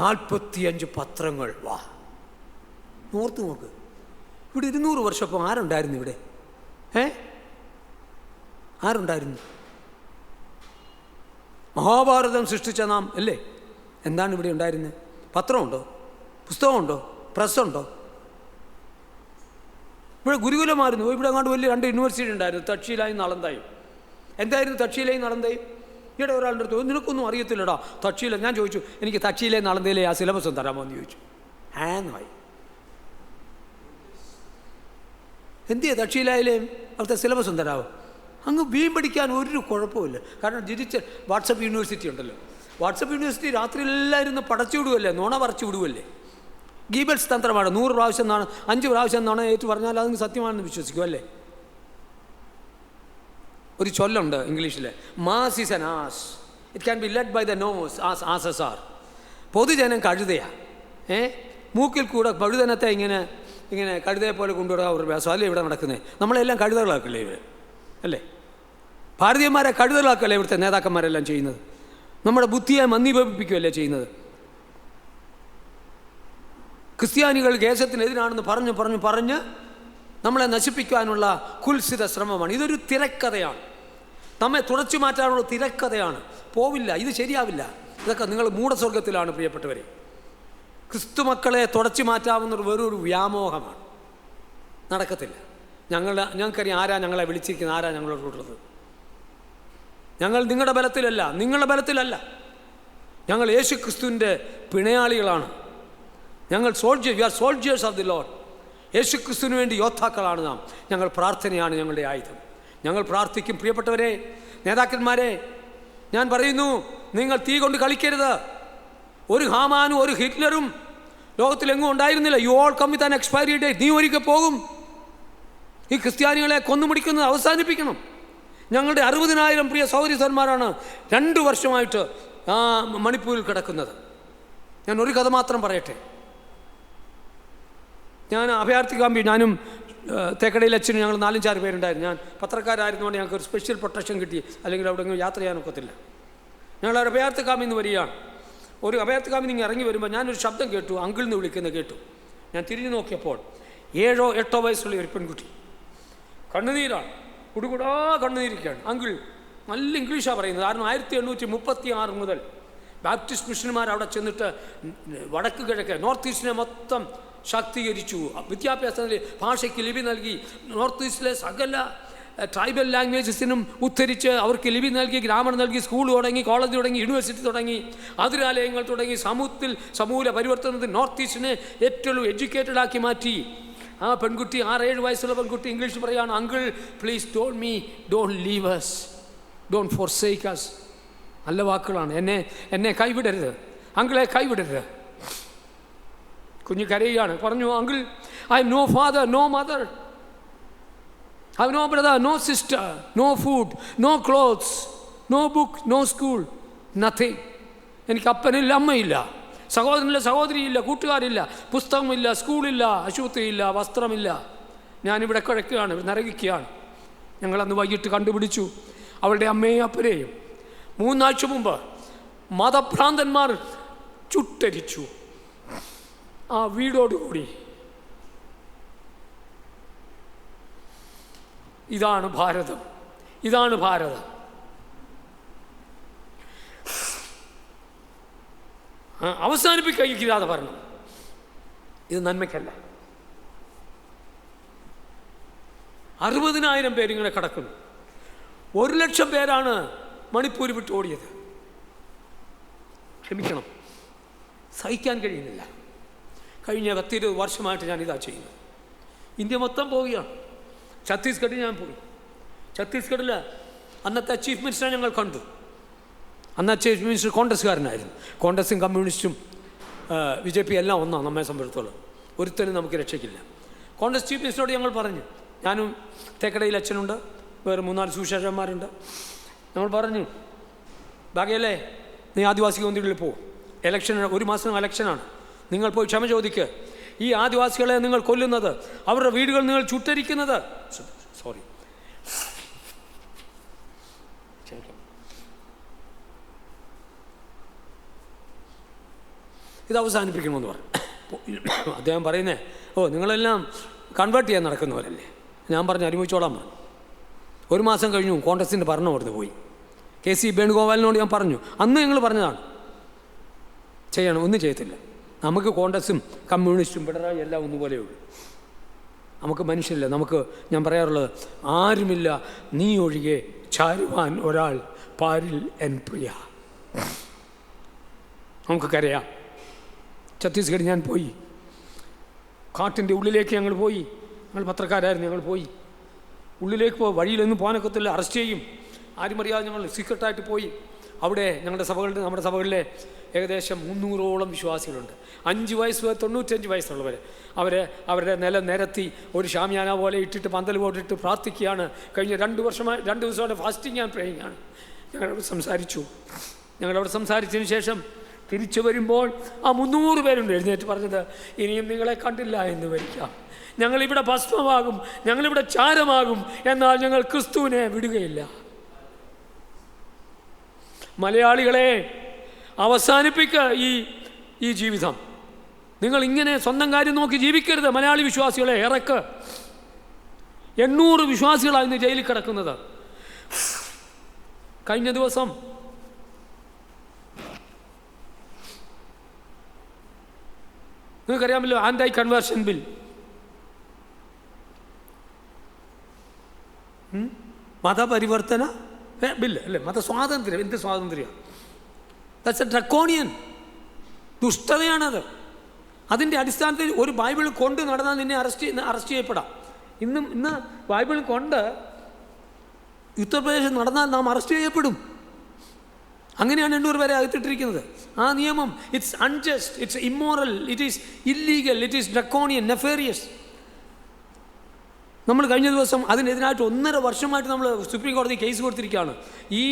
45 പത്രങ്ങൾ. വാ, ഓർത്ത് നോക്ക്. ഇവിടെ 200 വർഷം ആരുണ്ടായിരുന്നു ഇവിടെ? ആരുണ്ടായിരുന്നു? മഹാഭാരതം സൃഷ്ടിച്ച നാം അല്ലേ? എന്താണ് ഇവിടെ ഉണ്ടായിരുന്നത്? പത്രമുണ്ടോ? പുസ്തകമുണ്ടോ? പ്രസ്സുണ്ടോ? ഇവിടെ ഗുരുകുലമായിരുന്നു. ഇവിടെ അങ്ങോട്ട് വലിയ 2 യൂണിവേഴ്സിറ്റി ഉണ്ടായിരുന്നു, തക്ഷശീലയും നളന്ദയും. എന്തായിരുന്നു തക്ഷശീലയും നളന്ദയും? ഇവിടെ ഒരാളുടെ അടുത്ത്, നിനക്കൊന്നും അറിയത്തില്ലടാ തക്ഷശീല. ഞാൻ ചോദിച്ചു, എനിക്ക് തക്ഷശീലയും നളന്ദയിലെ ആ സിലബസും തരാമോ എന്ന് ചോദിച്ചു. ആയി എന്തിയാ ദക്ഷിണയിലെയും അവിടുത്തെ സിലബസ് എന്തരാവും? അങ്ങ് വീം പഠിക്കാൻ ഒരു കുഴപ്പമില്ല. കാരണം വാട്സപ്പ് യൂണിവേഴ്സിറ്റി ഉണ്ടല്ലോ. വാട്സപ്പ് യൂണിവേഴ്സിറ്റി രാത്രി എല്ലാം ഇരുന്ന് പടച്ചു വിടുവല്ലേ, നുണ പറിച്ചു വിടുവല്ലേ. ഗീബൽസ് തന്ത്രമാണ്. 100 പ്രാവശ്യം എന്നാണ്, 5 പ്രാവശ്യം എന്നാണ് ഏറ്റു പറഞ്ഞാൽ അതിന് സത്യമാണെന്ന് വിശ്വസിക്കും അല്ലേ. ഒരു ചൊല്ലുണ്ട് ഇംഗ്ലീഷിൽ, mass is an ass, it can be led by the nose as asses are. പൊതുജനം കഴുതയാണ്. മൂക്കിൽ കൂടെ പഴുതനത്തെ ഇങ്ങനെ ഇങ്ങനെ കഴുതയെ പോലെ കൊണ്ടുവിടുക ഒരു വ്യാസം അല്ലേ ഇവിടെ നടക്കുന്നത്. നമ്മളെല്ലാം കഴുതകളാക്കല്ലേ ഇവർ അല്ലേ? ഭാരതീയന്മാരെ കഴുതകളാക്കല്ലേ ഇവിടുത്തെ നേതാക്കന്മാരെല്ലാം ചെയ്യുന്നത്? നമ്മുടെ ബുദ്ധിയെ മന്ദീഭവിപ്പിക്കുകയല്ലേ ചെയ്യുന്നത്? ക്രിസ്ത്യാനികൾ ദേശത്തിനെതിരാണെന്ന് പറഞ്ഞ് നമ്മളെ നശിപ്പിക്കാനുള്ള കുൽസിത ശ്രമമാണ്. ഇതൊരു തിരക്കഥയാണ്, നമ്മെ തുടച്ചു മാറ്റാനുള്ള തിരക്കഥയാണ്. പോവില്ല, ഇത് ശരിയാവില്ല. ഇതൊക്കെ നിങ്ങൾ മൂഢസ്വർഗത്തിലാണ് പ്രിയപ്പെട്ടവരെ. ക്രിസ്തു മക്കളെ തുടച്ചു മാറ്റാവുന്ന വെറൊരു വ്യാമോഹമാണ്, നടക്കത്തില്ല. ഞങ്ങൾക്കറിയാം ആരാ ഞങ്ങളെ വിളിച്ചിരിക്കുന്നത്, ആരാ ഞങ്ങളോട് കൂട്ടുള്ളത്. ഞങ്ങൾ നിങ്ങളുടെ ബലത്തിലല്ല, നിങ്ങളുടെ ബലത്തിലല്ല. ഞങ്ങൾ യേശു ക്രിസ്തുവിൻ്റെ പിണയാളികളാണ്. ഞങ്ങൾ we are soldiers of the Lord. യേശു ക്രിസ്തുവിന് വേണ്ടി യോദ്ധാക്കളാണ് നാം. ഞങ്ങൾ പ്രാർത്ഥനയാണ് ഞങ്ങളുടെ ആയുധം. ഞങ്ങൾ പ്രാർത്ഥിക്കും. പ്രിയപ്പെട്ടവരെ, നേതാക്കന്മാരെ, ഞാൻ പറയുന്നു, നിങ്ങൾ തീ കൊണ്ട് കളിക്കരുത്. ഒരു ഹാമാനും ഒരു ഹിറ്റ്ലറും ലോകത്തിലെങ്ങും ഉണ്ടായിരുന്നില്ല. You all come with an expiry date. നീ ഒരിക്കൽ പോകും. ഈ ക്രിസ്ത്യാനികളെ കൊന്നുമുടിക്കുന്നത് അവസാനിപ്പിക്കണം. ഞങ്ങളുടെ 60,000 പ്രിയ സഹോദരിമാരാണ് 2 വർഷമായിട്ട് മണിപ്പൂരിൽ കിടക്കുന്നത്. ഞാൻ ഒരു കഥ മാത്രം പറയട്ടെ. ഞാൻ അഭയാർത്ഥി ക്യാമ്പിൽ, ഞാനും തേക്കടയിൽ അച്ഛനും ഞങ്ങൾ 4-5 പേരുണ്ടായിരുന്നു. ഞാൻ പത്രക്കാരായിരുന്നുകൊണ്ട് ഞങ്ങൾക്ക് ഒരു സ്പെഷ്യൽ പ്രൊട്ടക്ഷൻ കിട്ടി, അല്ലെങ്കിൽ അവിടെ യാത്ര ചെയ്യാനൊക്കത്തില്ല. ഞങ്ങൾ അഭയാർത്ഥി ക്യാമ്പിൽ നിന്ന് വരികയാണ്. ഒരു അഭയാർത്ഥി ക്യാമ്പിൽ നിന്ന് ഇറങ്ങി വരുമ്പോൾ ഞാനൊരു ശബ്ദം കേട്ടു, അങ്കിൾ എന്ന് വിളിക്കുന്നത് കേട്ടു. ഞാൻ തിരിഞ്ഞു നോക്കിയപ്പോൾ 7-8 വയസ്സുള്ള ഒരു പെൺകുട്ടി, കണ്ണുനീരാണ്, കുടുകുടാ കണ്ണുനീരിക്കുകയാണ്. അങ്കിൾ നല്ല ഇംഗ്ലീഷാണ് പറയുന്നത്. കാരണം 1836 മുതൽ ബാപ്റ്റിസ്റ്റ് മിഷന്മാർ അവിടെ ചെന്നിട്ട് വടക്ക് കിഴക്ക് നോർത്ത് ഈസ്റ്റിനെ മൊത്തം ശാക്തീകരിച്ചു. വിദ്യാഭ്യാസത്തിൽ ഭാഷയ്ക്ക് ലിപി നൽകി. നോർത്ത് ഈസ്റ്റിലെ സകല ട്രൈബൽ ലാംഗ്വേജസിനും ഉദ്ധരിച്ച് അവർക്ക് ലിപി നൽകി, ഗ്രാമർ നൽകി, സ്കൂൾ തുടങ്ങി, കോളേജ് തുടങ്ങി, യൂണിവേഴ്സിറ്റി തുടങ്ങി, അതിരാലയങ്ങൾ തുടങ്ങി. സമൂല പരിവർത്തനത്തിൽ നോർത്ത് ഈസ്റ്റിനെ ഏറ്റവും എഡ്യൂക്കേറ്റഡ് ആക്കി മാറ്റി. ആ പെൺകുട്ടി, 6-7 വയസ്സുള്ള പെൺകുട്ടി ഇംഗ്ലീഷ് പറയുകയാണ്, uncle please don't leave us, don't forsake us. നല്ല വാക്കുകളാണ്. എന്നെ കൈവിടരുത്, അങ്കിളെ കൈവിടരുത്. കുഞ്ഞ് കരയുകയാണ്. പറഞ്ഞു, uncle I am no father, no mother, I have no brother, no sister, no food, no clothes, no book, no school, nothing. എനിക്ക് അപ്പനില്ല, അമ്മയില്ല, സഹോദരനില്ല, സഹോദരിയില്ല, കൂട്ടുകാരില്ല, പുസ്തകമില്ല, സ്കൂളില്ല, ആശുപത്രിയില്ല, വസ്ത്രമില്ല. ഞാനിവിടെ കിടക്കുകയാണ്, നരകിക്കുകയാണ്. ഞങ്ങളന്ന് വൈകിട്ട് കണ്ടുപിടിച്ചു അവളുടെ അമ്മയെയും അപ്പനെയും. 3 ആഴ്ച മുമ്പ് മതഭ്രാന്തന്മാർ ചുട്ടരിച്ചു ആ വീടോടുകൂടി. ഇതാണ് ഭാരതം, ഇതാണ് ഭാരതം. അവസാനിപ്പിക്കാതെ പറഞ്ഞു, ഇത് നന്മയ്ക്കല്ല. 60,000 പേരിങ്ങനെ കിടക്കുന്നു. 1,00,000 പേരാണ് മണിപ്പൂർ വിട്ട് ഓടിയത്. ക്ഷമിക്കണം, സഹിക്കാൻ കഴിയുന്നില്ല. കഴിഞ്ഞ 10-20 വർഷമായിട്ട് ഞാനിതാ ചെയ്യുന്നത്. ഇന്ത്യ മൊത്തം പോവുകയാണ്. ഛത്തീസ്ഗഡിൽ ഞാൻ പോയി. ഛത്തീസ്ഗഡിൽ അന്നത്തെ ചീഫ് മിനിസ്റ്ററെ ഞങ്ങൾ കണ്ടു. അന്ന് ചീഫ് മിനിസ്റ്റർ കോൺഗ്രസ്സുകാരനായിരുന്നു. കോൺഗ്രസും കമ്മ്യൂണിസ്റ്റും BJP എല്ലാം ഒന്നാണ് നമ്മെ സംബന്ധിച്ചിടത്തോളം. ഒരുത്തരും നമുക്ക് രക്ഷയ്ക്കില്ല. കോൺഗ്രസ് ചീഫ് മിനിസ്റ്ററോട് ഞങ്ങൾ പറഞ്ഞു, ഞാനും തേക്കടയിൽ അച്ഛനുണ്ട്, വേറെ 3-4 സുശേഷന്മാരുണ്ട്. ഞങ്ങൾ പറഞ്ഞു, ബാഗയല്ലേ, നീ ആദിവാസി കേന്ദ്രങ്ങളിൽ പോകും, ഇലക്ഷൻ 1 മാസം ഇലക്ഷനാണ്, നിങ്ങൾ പോയി ക്ഷമ ചോദിക്കുക. ഈ ആദിവാസികളെ നിങ്ങൾ കൊല്ലുന്നത്, അവരുടെ വീടുകൾ നിങ്ങൾ ചുട്ടരിക്കുന്നത്, ഇത് അവസാനിപ്പിക്കണമെന്ന് പറഞ്ഞു. അദ്ദേഹം പറയുന്നേ, നിങ്ങളെല്ലാം കൺവേർട്ട് ചെയ്യാൻ നടക്കുന്നവരല്ലേ. ഞാൻ പറഞ്ഞു, അനുഭവിച്ചോളാൻ പറഞ്ഞു. 1 മാസം കഴിഞ്ഞു കോൺഗ്രസിൻ്റെ ഭരണം അവിടുന്ന് പോയി. KC വേണുഗോപാലിനോട് ഞാൻ പറഞ്ഞു, അന്ന് ഞങ്ങൾ പറഞ്ഞതാണ് ചെയ്യണം, ഒന്നും ചെയ്യത്തില്ല. നമുക്ക് കോൺഗ്രസും കമ്മ്യൂണിസ്റ്റും പിണറായി എല്ലാം ഒന്നുപോലെയുള്ളൂ. നമുക്ക് മനുഷ്യരില്ല. നമുക്ക്, ഞാൻ പറയാറുള്ളത്, ആരുമില്ല നീ ഒഴികെ ചാരുവാൻ ഒരാൾ പാരിൽ എൻ പ്രിയ. നമുക്ക് കരയാം. ഛത്തീസ്ഗഡ് ഞാൻ പോയി, കാട്ടിൻ്റെ ഉള്ളിലേക്ക് ഞങ്ങൾ പോയി. ഞങ്ങൾ പത്രക്കാരായിരുന്നു. ഞങ്ങൾ പോയി ഉള്ളിലേക്ക് പോയി, വഴിയിലൊന്നും പോകാനൊക്കത്തില്ല, അറസ്റ്റ് ചെയ്യും. ആരും അറിയാതെ ഞങ്ങൾ സീക്രട്ടായിട്ട് പോയി. അവിടെ നമ്മുടെ സഭകളിലെ ഏകദേശം 300ഓളം വിശ്വാസികളുണ്ട്. 5 വയസ്സ് 95 വയസ്സുള്ളവർ. അവരുടെ നിലം നിരത്തി ഒരു ഷാമിയാന പോലെ ഇട്ടിട്ട് പന്തൽ പോട്ടിട്ട് പ്രാർത്ഥിക്കുകയാണ്. കഴിഞ്ഞ 2 ദിവസമാണ് ഫാസ്റ്റിംഗ് ആൻഡ് പ്രേയിങ് ആണ്. ഞങ്ങളവിടെ സംസാരിച്ചതിന് ശേഷം തിരിച്ചു വരുമ്പോൾ ആ 300 പേരുണ്ട് എഴുന്നേറ്റ് പറഞ്ഞത്, ഇനിയും നിങ്ങളെ കണ്ടില്ല എന്ന് വരിക്കാം, ഞങ്ങളിവിടെ ഭസ്മമാകും, ഞങ്ങളിവിടെ ചാരമാകും, എന്നാൽ ഞങ്ങൾ ക്രിസ്തുവിനെ വിടുകയില്ല. മലയാളികളെ, അവസാനിപ്പിക്കുക ഈ ജീവിതം. നിങ്ങൾ ഇങ്ങനെ സ്വന്തം കാര്യം നോക്കി ജീവിക്കരുത്. മലയാളി വിശ്വാസികളെ ഇറക്ക്. 800 വിശ്വാസികളാണ് ഇന്ന് ജയിലിൽ കിടക്കുന്നത്. കഴിഞ്ഞ ദിവസം നിങ്ങൾക്കറിയാമല്ലോ, ആൻറ്റി കൺവേർഷൻ ബിൽ, മതപരിവർത്തന ബില്ല് അല്ലേ, മതസ്വാതന്ത്ര്യം. എന്ത് സ്വാതന്ത്ര്യം? That's a draconian. ദുഷ്ടതയാണത്. അതിൻ്റെ അടിസ്ഥാനത്തിൽ ഒരു ബൈബിൾ കൊണ്ട് നടന്നാൽ നിന്നെ അറസ്റ്റ് ചെയ്യപ്പെടാം. ഇന്ന് ബൈബിൾ കൊണ്ട് ഉത്തർപ്രദേശിൽ നടന്നാൽ നാം അറസ്റ്റ് ചെയ്യപ്പെടും. അങ്ങനെയാണ് 800 പേരെ അകത്തിട്ടിരിക്കുന്നത്. ആ നിയമം it's unjust, it's immoral, it is illegal, it is draconian, nefarious. നമ്മൾ കഴിഞ്ഞ ദിവസം അതിനെതിരായിട്ട് 1.5 വർഷമായിട്ട് നമ്മൾ സുപ്രീം കോടതി കേസ് കൊടുത്തിരിക്കുകയാണ്. ഈ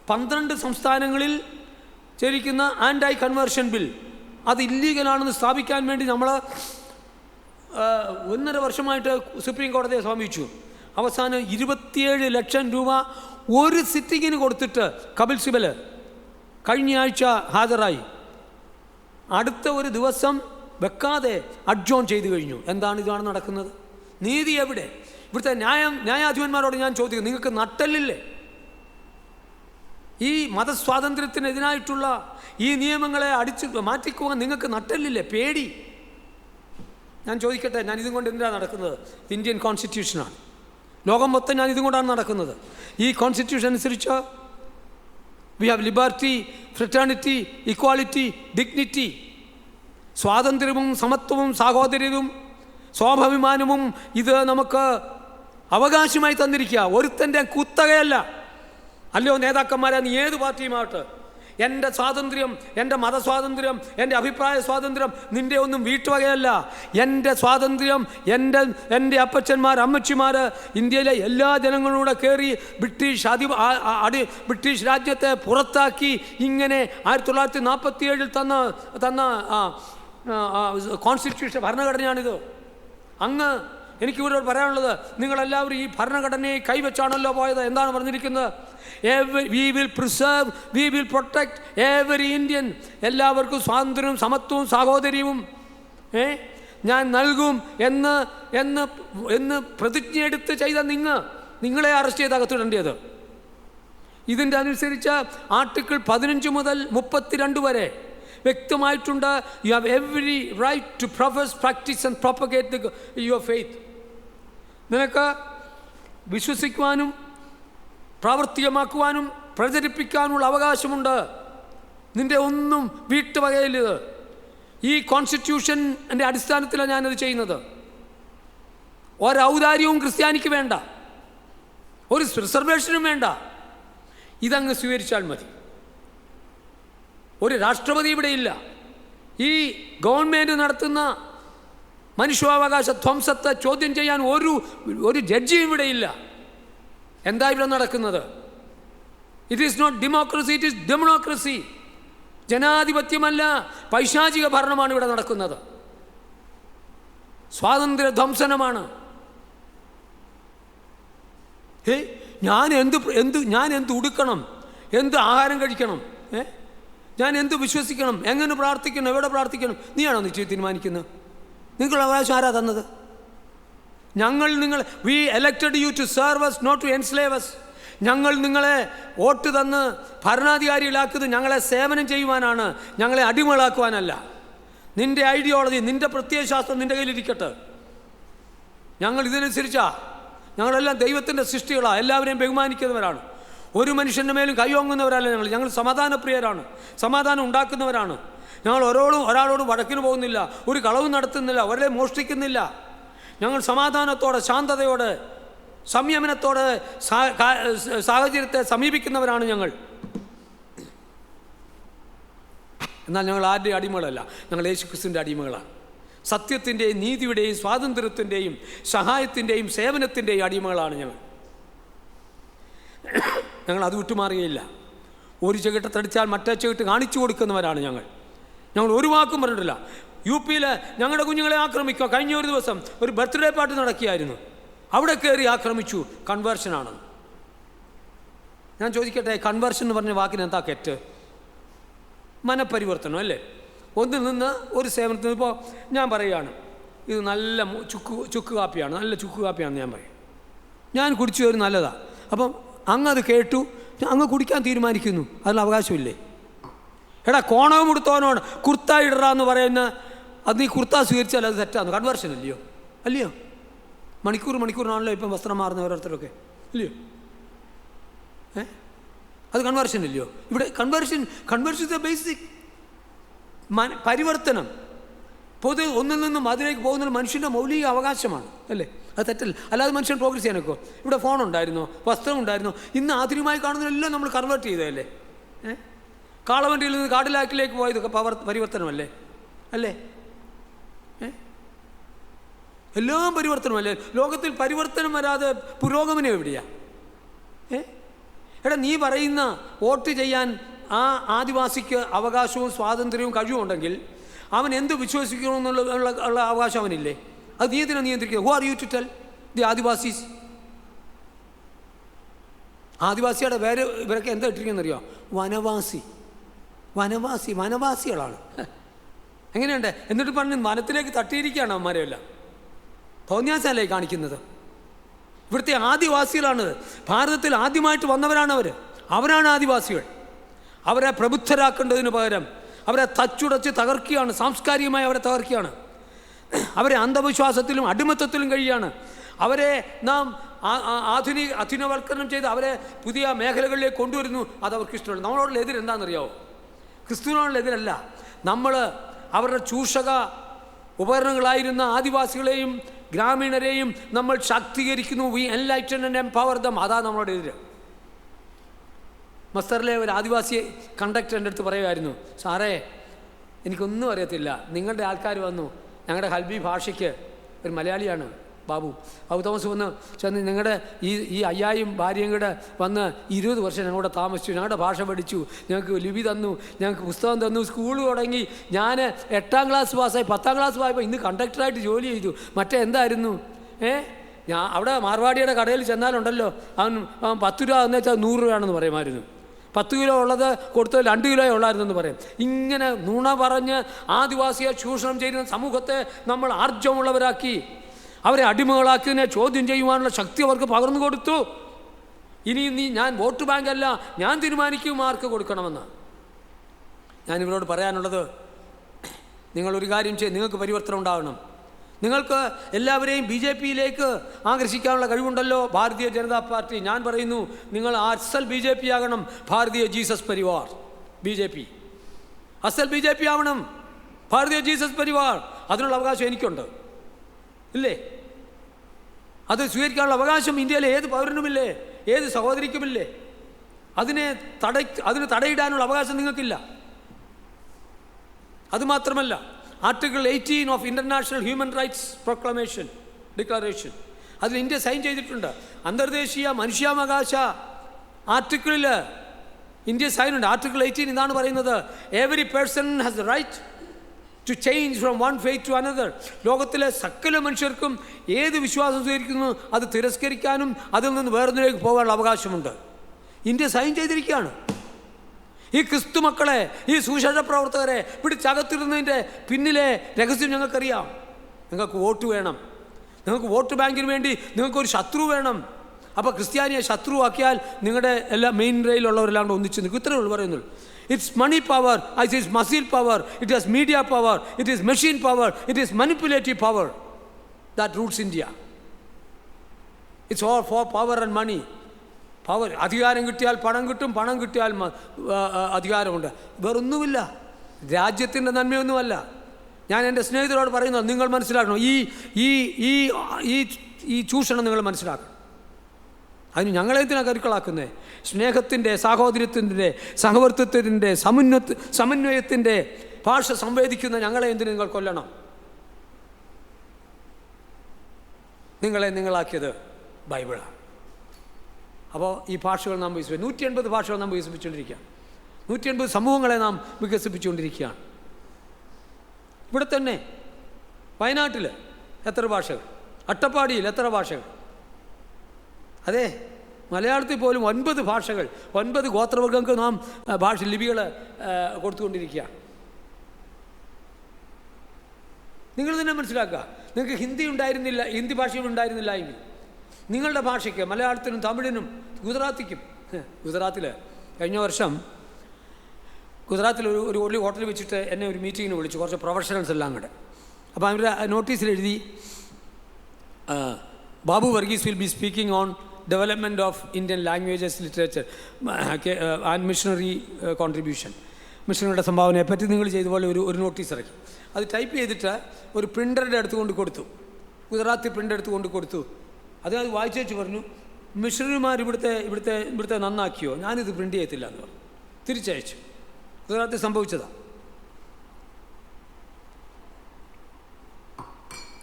12 സംസ്ഥാനങ്ങളിൽ ചേരിക്കുന്ന ആൻറ്റി കൺവേർഷൻ ബിൽ അത് ഇല്ലീഗലാണെന്ന് സ്ഥാപിക്കാൻ വേണ്ടി നമ്മൾ 1.5 വർഷമായിട്ട് സുപ്രീം കോടതിയെ സമീപിച്ചു. അവസാനം 27 ലക്ഷം രൂപ ഒരു സിറ്റിങ്ങിന് കൊടുത്തിട്ട് കപിൽ സിബൽ കഴിഞ്ഞ ആഴ്ച ഹാജരായി. അടുത്ത ഒരു ദിവസം വെക്കാതെ അഡ്ജോൺ ചെയ്തു കഴിഞ്ഞു. ഇതാണ് നടക്കുന്നത്? നീതി എവിടെ? ഇവിടുത്തെ ന്യായാധിപന്മാരോട് ഞാൻ ചോദിക്കുന്നു, നിങ്ങൾക്ക് നട്ടല്ലില്ലേ? ഈ മതസ്വാതന്ത്ര്യത്തിനെതിരായിട്ടുള്ള ഈ നിയമങ്ങളെ മാറ്റിക്കുവാൻ നിങ്ങൾക്ക് നട്ടല്ലില്ലേ? പേടി? ഞാൻ ചോദിക്കട്ടെ, ഞാൻ ഇതും കൊണ്ട് എന്തിനാണ് നടക്കുന്നത്? ഇന്ത്യൻ കോൺസ്റ്റിറ്റ്യൂഷനാണ്. ലോകം മൊത്തം ഞാൻ ഇതും കൊണ്ടാണ് നടക്കുന്നത്. ഈ കോൺസ്റ്റിറ്റ്യൂഷൻ അനുസരിച്ച് we have liberty, fraternity, equality, dignity. സ്വാതന്ത്ര്യവും സമത്വവും സാഹോദര്യവും സ്വാഭിമാനവും ഇത് നമുക്ക് അവകാശമായി തന്നിരിക്കുക. ഒരുത്തൻ്റെ കുത്തകയല്ല. അല്ലയോ നേതാക്കന്മാരെ, നീ ഏത് പാർട്ടിയുമാവട്ടെ, എൻ്റെ സ്വാതന്ത്ര്യം, എൻ്റെ മതസ്വാതന്ത്ര്യം, എൻ്റെ അഭിപ്രായ സ്വാതന്ത്ര്യം നിൻ്റെ ഒന്നും വീട്ടുവകയല്ല. എൻ്റെ സ്വാതന്ത്ര്യം, എൻ്റെ അപ്പച്ചന്മാർ, അമ്മച്ചിമാർ ഇന്ത്യയിലെ എല്ലാ ജനങ്ങളൂടെ കയറി ബ്രിട്ടീഷ് രാജ്യത്തെ പുറത്താക്കി ഇങ്ങനെ 1947 തന്ന കോൺസ്റ്റിറ്റ്യൂഷൻ ഭരണഘടനയാണിത്. എനിക്കിവരോട് പറയാനുള്ളത്, നിങ്ങളെല്ലാവരും ഈ ഭരണഘടനയെ കൈവച്ചാണല്ലോ പോയത്. എന്താണ് പറഞ്ഞിരിക്കുന്നത്? we will preserve, we will protect every Indian. എല്ലാവർക്കും സ്വാതന്ത്ര്യവും സമത്വവും സാഹോദര്യവും ഞാൻ നൽകും എന്ന് പ്രതിജ്ഞയെടുത്ത് ചെയ്ത നിങ്ങളെ അറസ്റ്റ് ചെയ്ത് അകത്തിടേണ്ടത്. ഇതിൻ്റെ അനുസരിച്ച് ആർട്ടിക്കിൾ 15 മുതൽ 32 വരെ വ്യക്തമായിട്ടുണ്ട്. You have every right to profess, practice and propagate your faith. നിനക്ക് വിശ്വസിക്കുവാനും പ്രാവർത്തികമാക്കുവാനും പ്രചരിപ്പിക്കാനുള്ള അവകാശമുണ്ട്. നിൻ്റെ ഒന്നും വീട്ടുവകയില്ലത്. ഈ കോൺസ്റ്റിറ്റ്യൂഷൻ്റെ അടിസ്ഥാനത്തിലാണ് ഞാനത് ചെയ്യുന്നത്. ഒരൗദാര്യവും ക്രിസ്ത്യാനിക്ക് വേണ്ട, ഒരു റിസർവേഷനും വേണ്ട. ഇതങ്ങ് സ്വീകരിച്ചാൽ മതി. ഒരു രാഷ്ട്രപതി ഇവിടെയില്ല. ഈ ഗവൺമെൻറ് നടത്തുന്ന മനുഷ്യാവകാശ ധ്വംസത്തെ ചോദ്യം ചെയ്യാൻ ഒരു ജഡ്ജിയും ഇവിടെയില്ല. എന്താ ഇവിടെ നടക്കുന്നത്? It is not democracy, it is democracy. ജനാധിപത്യമല്ല, പൈശാചിക ഭരണമാണ് ഇവിടെ നടക്കുന്നത്. സ്വാതന്ത്ര്യ ധ്വംസനമാണ്. ഞാൻ എന്ത് ഉടുക്കണം, എന്ത് ആഹാരം കഴിക്കണം, ഞാൻ എന്ത് വിശ്വസിക്കണം, എങ്ങനെ പ്രാർത്ഥിക്കണം, എവിടെ പ്രാർത്ഥിക്കണം, നീയാണോ നിശ്ചയം തീരുമാനിക്കുന്നത്? നിങ്ങളുടെ അവകാശം ആരാ തന്നത്? We elected you to serve us, not to enslave us. ഞങ്ങൾ നിങ്ങളെ വോട്ട് തന്ന് ഭരണാധികാരികളാക്കുന്നത് ഞങ്ങളെ സേവനം ചെയ്യുവാനാണ്, ഞങ്ങളെ അടിമകളാക്കുവാനല്ല. നിൻ്റെ ഐഡിയോളജി, നിൻ്റെ പ്രത്യയശാസ്ത്രം നിൻ്റെ കയ്യിലിരിക്കട്ടെ. ഞങ്ങൾ ഞങ്ങളെല്ലാം ദൈവത്തിൻ്റെ സൃഷ്ടികളാണ്, എല്ലാവരെയും ബഹുമാനിക്കുന്നവരാണ്. ഒരു മനുഷ്യൻ്റെ മേലും കൈയോങ്ങുന്നവരല്ല. ഞങ്ങൾ സമാധാനപ്രിയരാണ്, സമാധാനം ഉണ്ടാക്കുന്നവരാണ്. ഞങ്ങൾ ഒരാളോടും വഴക്കിന് പോകുന്നില്ല, ഒരു കളവും നടത്തുന്നില്ല, ഒരേ മോഷ്ടിക്കുന്നില്ല. ഞങ്ങൾ സമാധാനത്തോടെ, ശാന്തതയോടെ, സംയമനത്തോടെ സാഹചര്യത്തെ സമീപിക്കുന്നവരാണ് ഞങ്ങൾ. എന്നാൽ ഞങ്ങൾ ആരുടെയും അടിമകളല്ല, ഞങ്ങൾ യേശുക്രിസ്തുവിൻ്റെ അടിമകളാണ്. സത്യത്തിൻ്റെയും നീതിയുടെയും സ്വാതന്ത്ര്യത്തിൻ്റെയും സഹായത്തിൻ്റെയും സേവനത്തിൻ്റെയും അടിമകളാണ് ഞങ്ങൾ അത് വിട്ടുമാറുകയില്ല. ഒരു ചെകിട്ടത്തടിച്ചാൽ മറ്റേ ചെകിട്ട് കാണിച്ചു കൊടുക്കുന്നവരാണ് ഞങ്ങൾ ഒരു വാക്കും പറഞ്ഞിട്ടില്ല. UP-യിൽ ഞങ്ങളുടെ കുഞ്ഞുങ്ങളെ ആക്രമിക്കുക. കഴിഞ്ഞ ഒരു ദിവസം ഒരു ബർത്ത്ഡേ പാർട്ടി നടക്കുകയായിരുന്നു, അവിടെ കയറി ആക്രമിച്ചു. കൺവേർഷനാണ്. ഞാൻ ചോദിക്കട്ടെ, കൺവേർഷൻ എന്ന് പറഞ്ഞ വാക്കിന് എന്താ തെറ്റ്? മനപരിവർത്തനം അല്ലേ? ഒന്നിൽ നിന്ന് ഒരു സേവനത്തിന്. ഇപ്പോൾ ഞാൻ പറയുകയാണ്, ഇത് നല്ല ചുക്ക് കാപ്പിയാണ്, നല്ല ചുക്ക് കാപ്പിയാണെന്ന് ഞാൻ പറയും. ഞാൻ കുടിച്ചു വരും, നല്ലതാണ്. അപ്പം അങ്ങ് അത് കേട്ടു, അങ്ങ് കുടിക്കാൻ തീരുമാനിക്കുന്നു, അതിന് അവകാശമില്ലേ? എടാ, കോണവും കൊടുത്തോനോട് കുർത്ത ഇടറാന്ന് പറയുന്ന അത് നീ കുർത്ത സ്വീകരിച്ചാൽ അത് തെറ്റാന്ന്. കൺവേർഷൻ അല്ലയോ? മണിക്കൂറിനാണല്ലോ ഇപ്പം വസ്ത്രം മാറുന്ന ഓരോരുത്തരൊക്കെ, ഇല്ലയോ? അത് കൺവേർഷൻ ഇല്ലയോ? ഇവിടെ കൺവേർഷൻ ഇസ് ദ ബേസിക്. പരിവർത്തനം, ഒന്നിൽ നിന്നും അതിലേക്ക് പോകുന്നത് മനുഷ്യൻ്റെ മൗലിക അവകാശമാണ്, അല്ലേ? അത് തെറ്റല്ല. അല്ലാതെ മനുഷ്യൻ പ്രോഗ്രസ് ചെയ്യാനൊക്കെ. ഇവിടെ ഫോൺ ഉണ്ടായിരുന്നോ, വസ്ത്രം ഉണ്ടായിരുന്നോ? ഇന്ന് ആധുനികമായി കാണുന്നതെല്ലാം നമ്മൾ കൺവേർട്ട് ചെയ്തതല്ലേ? കാളവണ്ടിയിൽ നിന്ന് കാടിലാക്കിലേക്ക് പോയതൊക്കെ പരിവർത്തനമല്ലേ? അല്ലേ? എല്ലാം പരിവർത്തനമല്ലേ? ലോകത്തിൽ പരിവർത്തനം വരാതെ പുരോഗമനം എവിടെയാ? എടാ, നീ പറയുന്ന വോട്ട് ചെയ്യാൻ ആ ആദിവാസിക്ക് അവകാശവും സ്വാതന്ത്ര്യവും കഴിവുമുണ്ടെങ്കിൽ അവൻ എന്ത് വിശ്വസിക്കണമെന്നുള്ള അവകാശം അവനില്ലേ? അത് നീ എന്തിനാ നിയന്ത്രിക്കുക? Who are you to tell the adivasis? ആദിവാസിയുടെ പേര് ഇവരൊക്കെ എന്താ ഇട്ടിരിക്കുന്നറിയോ? വനവാസികളാണ്. എങ്ങനെയുണ്ട്? എന്നിട്ട് പറഞ്ഞ് വനത്തിലേക്ക് തട്ടിയിരിക്കുകയാണ് അവന്മാരെല്ലാം. തോന്നിയാസല്ലേ കാണിക്കുന്നത്? ഇവിടുത്തെ ആദിവാസികളാണ്. ഭാരതത്തിൽ ആദ്യമായിട്ട് വന്നവരാണ് അവരാണ് ആദിവാസികൾ. അവരെ പ്രബുദ്ധരാക്കേണ്ടതിന് പകരം അവരെ തച്ചുടച്ച് തകർക്കുകയാണ്. സാംസ്കാരികമായി അവരെ തകർക്കുകയാണ്. അവരെ അന്ധവിശ്വാസത്തിലും അടിമത്തത്തിലും കഴിയാണ്. അവരെ നാം അധുനികവൽക്കരണം ചെയ്ത് അവരെ പുതിയ മേഖലകളിലേക്ക് കൊണ്ടുവരുന്നു. അത് അവർക്ക് ഇഷ്ടമല്ല. നമ്മളോടുള്ള എതിർ എന്താണെന്നറിയാമോ? ക്രിസ്തുവിനോടുള്ള എതിരല്ല. നമ്മൾ അവരുടെ ചൂഷക ഉപകരണങ്ങളായിരുന്ന ആദിവാസികളെയും ഗ്രാമീണരെയും നമ്മൾ ശാക്തീകരിക്കുന്നു. We enlighten and empower them. അതാ നമ്മളോട് എതിര്. മസ്തറിലെ ഒരു ആദിവാസി കണ്ടക്ടർ എൻ്റെ അടുത്ത് പറയുമായിരുന്നു, സാറേ എനിക്കൊന്നും അറിയത്തില്ല, നിങ്ങളുടെ ആൾക്കാർ വന്നു, ഞങ്ങളുടെ ഹൽബി ഭാഷയ്ക്ക്, ഒരു മലയാളിയാണ് ബാബു തോമസ്, വന്ന് ചെന്ന് നിങ്ങളുടെ ഈ അയ്യായും ഭാര്യയും കൂടെ വന്ന് 20 വർഷം ഞങ്ങളുടെ താമസിച്ചു, ഞങ്ങളുടെ ഭാഷ പഠിച്ചു, ഞങ്ങൾക്ക് ലിപി തന്നു, ഞങ്ങൾക്ക് പുസ്തകം തന്നു, സ്കൂൾ തുടങ്ങി. ഞാൻ 8ാം ക്ലാസ് പാസ്സായി, 10ാം ക്ലാസ് പോയപ്പോൾ ഇന്ന് കണ്ടക്ടറായിട്ട് ജോലി ചെയ്തു. മറ്റേ എന്തായിരുന്നു? ഞാൻ അവിടെ മാർവാടിയുടെ കടയിൽ ചെന്നാലുണ്ടല്ലോ, അവൻ 10 രൂപ എന്ന് വെച്ചാൽ 100 രൂപയാണെന്ന് പറയുമായിരുന്നു. 10 കിലോ ഉള്ളത് കൊടുത്ത് 2 കിലോ ഉള്ളായിരുന്നെന്ന് പറയും. ഇങ്ങനെ നുണ പറഞ്ഞ് ആദിവാസിയെ ചൂഷണം ചെയ്യുന്ന സമൂഹത്തെ നമ്മൾ ആർജവമുള്ളവരാക്കി, അവരെ അടിമകളാക്കിയതിനെ ചോദ്യം ചെയ്യുവാനുള്ള ശക്തി അവർക്ക് പകർന്നു കൊടുത്തു. ഇനി ഞാൻ വോട്ട് ബാങ്കല്ല, ഞാൻ തീരുമാനിക്കും ആർക്ക് കൊടുക്കണമെന്ന്. ഞാനിവരോട് പറയാനുള്ളത്, നിങ്ങളൊരു കാര്യം ചെയ്ത് നിങ്ങൾക്ക് പരിവർത്തനം ഉണ്ടാകണം. നിങ്ങൾക്ക് എല്ലാവരെയും BJP-യിലേക്ക് ആകർഷിക്കാനുള്ള കഴിവുണ്ടല്ലോ, ഭാരതീയ ജനതാ പാർട്ടി. ഞാൻ പറയുന്നു, നിങ്ങൾ അസൽ BJP ആകണം. ഭാരതീയ ജീസസ് പരിവാർ BJP, അസൽ BJP ആവണം. ഭാരതീയ ജീസസ് പരിവാർ. അതിനുള്ള അവകാശം എനിക്കുണ്ട്, ഇല്ലേ? അത് സ്വീകരിക്കാനുള്ള അവകാശം ഇന്ത്യയിലെ ഏത് പൗരനുമില്ലേ, ഏത് സഹോദരിക്കുമില്ലേ? അതിന് തടയിടാനുള്ള അവകാശം നിങ്ങൾക്കില്ല. അതുമാത്രമല്ല, article 18 of international human rights declaration അതിൽ ഇന്ത്യ സൈൻ ചെയ്തിട്ടുണ്ട്. അന്തർദേശീയ മനുഷ്യാവകാശ ആർട്ടിക്കിളിൽ ഇന്ത്യ സൈനുണ്ട്. ആർട്ടിക്കിൾ 18 ഇതാണ് പറയുന്നത്, every person has the right to change from one faith to another. ലോകത്തിലെ സകല മനുഷ്യർക്കും ഏത് വിശ്വാസം സ്വീകരിക്കുന്നു അത് തിരസ്കരിക്കാനും അതിൽ നിന്ന് വേറൊന്നിലേക്ക് പോകാനുള്ള അവകാശമുണ്ട്. ഇന്ത്യ സൈൻ ചെയ്തിരിക്കുകയാണ്. ഈ ക്രിസ്തു മക്കളെ, ഈ സുവിശേഷ പ്രവർത്തകരെ പിടിച്ചകത്തിരുന്നതിൻ്റെ പിന്നിലെ രഹസ്യം ഞങ്ങൾക്കറിയാം. നിങ്ങൾക്ക് വോട്ട് വേണം, നിങ്ങൾക്ക് വോട്ട് ബാങ്കിന് വേണ്ടി നിങ്ങൾക്കൊരു ശത്രു വേണം. അപ്പോൾ ക്രിസ്ത്യാനിയെ ശത്രുവാക്കിയാൽ നിങ്ങളുടെ എല്ലാ മെയിൻ റെയിലുള്ളവരെല്ലാം കൂടെ ഒന്നിച്ച് നിൽക്കും. ഇത്രയേ ഉള്ളൂ പറയുന്നുള്ളൂ. It's money power, it's muscle power, it is media power, it is machine power, it is manipulative power that roots India. It's all for power and money. Power, അധികാരം കിട്ടിയാൽ പണം കിട്ടും, പണം കിട്ടിയാൽ അധികാരമുണ്ട്. വേറൊന്നുമില്ല. രാജ്യത്തിൻ്റെ നന്മയൊന്നുമല്ല, ഞാൻ എൻ്റെ സ്നേഹിതരോട് പറയുന്നത് നിങ്ങൾ മനസ്സിലാക്കണം, ഈ ഈ ഈ ഈ ഈ ചൂഷണം നിങ്ങൾ മനസ്സിലാക്കണം. അതിന് ഞങ്ങളെ എന്തിനാണ് കരുക്കളാക്കുന്നത്? സ്നേഹത്തിൻ്റെ, സാഹോദര്യത്തിൻ്റെ, സഹവർത്തിത്വത്തിൻ്റെ, സമന്വയത്തിൻ്റെ ഭാഷ സംവേദിക്കുന്ന ഞങ്ങളെ എന്തിന് നിങ്ങൾ കൊല്ലണം? നിങ്ങളെ നിങ്ങളാക്കിയത് ബൈബിളാണ്. അപ്പോൾ ഈ ഭാഷകൾ നാം 180 ഭാഷകൾ നാം വികസിപ്പിച്ചുകൊണ്ടിരിക്കുകയാണ്. 180 സമൂഹങ്ങളെ നാം വികസിപ്പിച്ചുകൊണ്ടിരിക്കുകയാണ്. ഇവിടെ തന്നെ വയനാട്ടിൽ എത്ര ഭാഷകൾ, അട്ടപ്പാടിയിൽ എത്ര ഭാഷകൾ, അതെ മലയാളത്തിൽ പോലും 9 ഭാഷകൾ, 9 ഗോത്രവർഗ്ഗങ്ങൾക്ക് നാം ലിപികൾ കൊടുത്തുകൊണ്ടിരിക്കുകയാണ്. നിങ്ങൾ തന്നെ മനസ്സിലാക്കുക, നിങ്ങൾക്ക് ഹിന്ദി ഉണ്ടായിരുന്നില്ല, ഹിന്ദി ഭാഷയും ഉണ്ടായിരുന്നില്ല എങ്കിൽ നിങ്ങളുടെ ഭാഷയ്ക്ക്, മലയാളത്തിനും തമിഴിനും ഗുജറാത്തിക്കും, ഗുജറാത്തിൽ കഴിഞ്ഞ വർഷം ഗുജറാത്തിൽ ഒരു ഹോട്ടലിൽ വെച്ചിട്ട് എന്നെ ഒരു മീറ്റിങ്ങിന് വിളിച്ചു, കുറച്ച് പ്രൊഫഷണൽസ് എല്ലാം കൂടെ. അപ്പോൾ അവരുടെ നോട്ടീസിൽ എഴുതി, Babu Varghese will be speaking on development of Indian languages, literature and missionary contribution, മിഷണറിയുടെ സംഭാവനയെപ്പറ്റി നിങ്ങൾ ചെയ്തപോലെ ഒരു നോട്ടീസ് ഇറക്കി. അത് ടൈപ്പ് ചെയ്തിട്ട് ഒരു പ്രിൻ്ററുടെ അടുത്ത് കൊണ്ട് കൊടുത്തു, ഗുജറാത്തി പ്രിൻ്റ് എടുത്ത് കൊണ്ട് കൊടുത്തു. അത് വായിച്ചു വെച്ച് പറഞ്ഞു, മിഷണറിമാർ ഇവിടുത്തെ നന്നാക്കിയോ, ഞാനിത് പ്രിൻ്റ് ചെയ്യത്തില്ല എന്ന് പറഞ്ഞു, തിരിച്ചയച്ചു. ഗുജറാത്തിൽ സംഭവിച്ചതാണ്.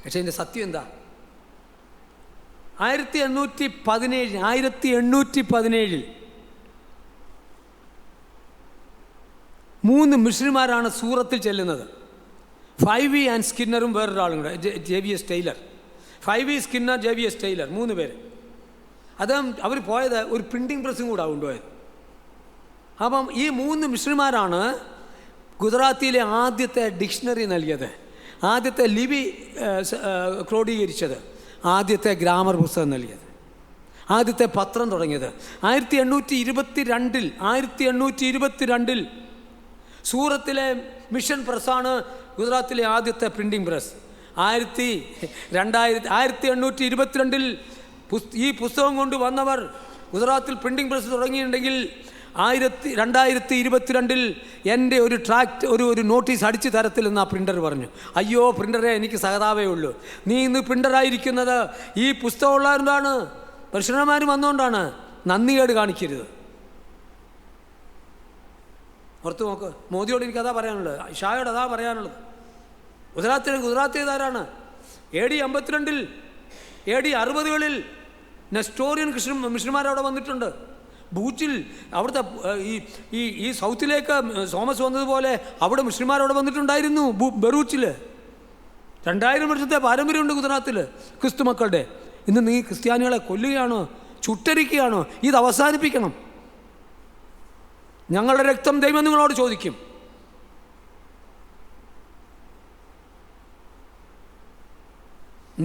പക്ഷേ ഇതിൻ്റെ സത്യം എന്താ? 1817 3 മിഷണറിമാരാണ് സൂറത്തിൽ ചെല്ലുന്നത്. 5V ആൻഡ് സ്കിന്നറും വേറൊരാളും കൂടെ, JVS Tyler. 5V Skinner, JVS Tyler, 3 പേര്. അവർ പോയത് ഒരു പ്രിൻറ്റിംഗ് പ്രസ്സും കൂടെ കൊണ്ടുപോയത്. അപ്പം ഈ 3 മിഷണറിമാരാണ് ഗുജറാത്തിയിലെ ആദ്യത്തെ ഡിക്ഷണറി നൽകിയത്, ആദ്യത്തെ ലിപി ക്രോഡീകരിച്ചത്, ആദ്യത്തെ ഗ്രാമർ പുസ്തകം നൽകിയത്, ആദ്യത്തെ പത്രം തുടങ്ങിയത്. 1822 സൂറത്തിലെ മിഷൻ പ്രസ്സാണ് ഗുജറാത്തിലെ ആദ്യത്തെ പ്രിൻറ്റിംഗ് പ്രസ്. 1822 ഈ പുസ്തകം കൊണ്ട് വന്നവർ ഗുജറാത്തിൽ പ്രിൻറ്റിംഗ് പ്രസ് തുടങ്ങിയിട്ടുണ്ടെങ്കിൽ 2022 എൻ്റെ ഒരു നോട്ടീസ് അടിച്ചു തരത്തില്ലെന്ന് ആ പ്രിൻ്റർ പറഞ്ഞു. അയ്യോ പ്രിൻ്ററെ, എനിക്ക് സഹതാപേ ഉള്ളൂ. നീ ഇന്ന് പ്രിൻ്ററായിരിക്കുന്നത് ഈ പുസ്തകമുള്ളതുകൊണ്ടാണ്, പുരുഷന്മാർ വന്നുകൊണ്ടാണ്. നന്ദികേട് കാണിക്കരുത്. ഓർത്ത് നോക്ക്, മോദിയോട് എനിക്കതാ പറയാനുള്ളത്, ഷായോട് അതാ പറയാനുള്ളത്. ഗുജറാത്തിയതാരാണ്? AD 52 AD 60 നെസ്റ്റോറിയൻ മിഷണറിമാരവിടെ വന്നിട്ടുണ്ട്. ഭൂച്ചിൽ അവിടുത്തെ ഈ സൗത്തിലേക്ക് തോമസ് വന്നതുപോലെ അവിടെ മിഷണറിമാരവിടെ വന്നിട്ടുണ്ടായിരുന്നു. ബറൂച്ചിൽ 2000 വർഷത്തെ പാരമ്പര്യമുണ്ട് ഗുജറാത്തിൽ ക്രിസ്തു മക്കളുടെ. ഇന്ന് നീ ക്രിസ്ത്യാനികളെ കൊല്ലുകയാണോ, ചുട്ടരിക്കുകയാണോ? ഇത് അവസാനിപ്പിക്കണം. ഞങ്ങളുടെ രക്തം ദൈവം നിങ്ങളോട് ചോദിക്കും.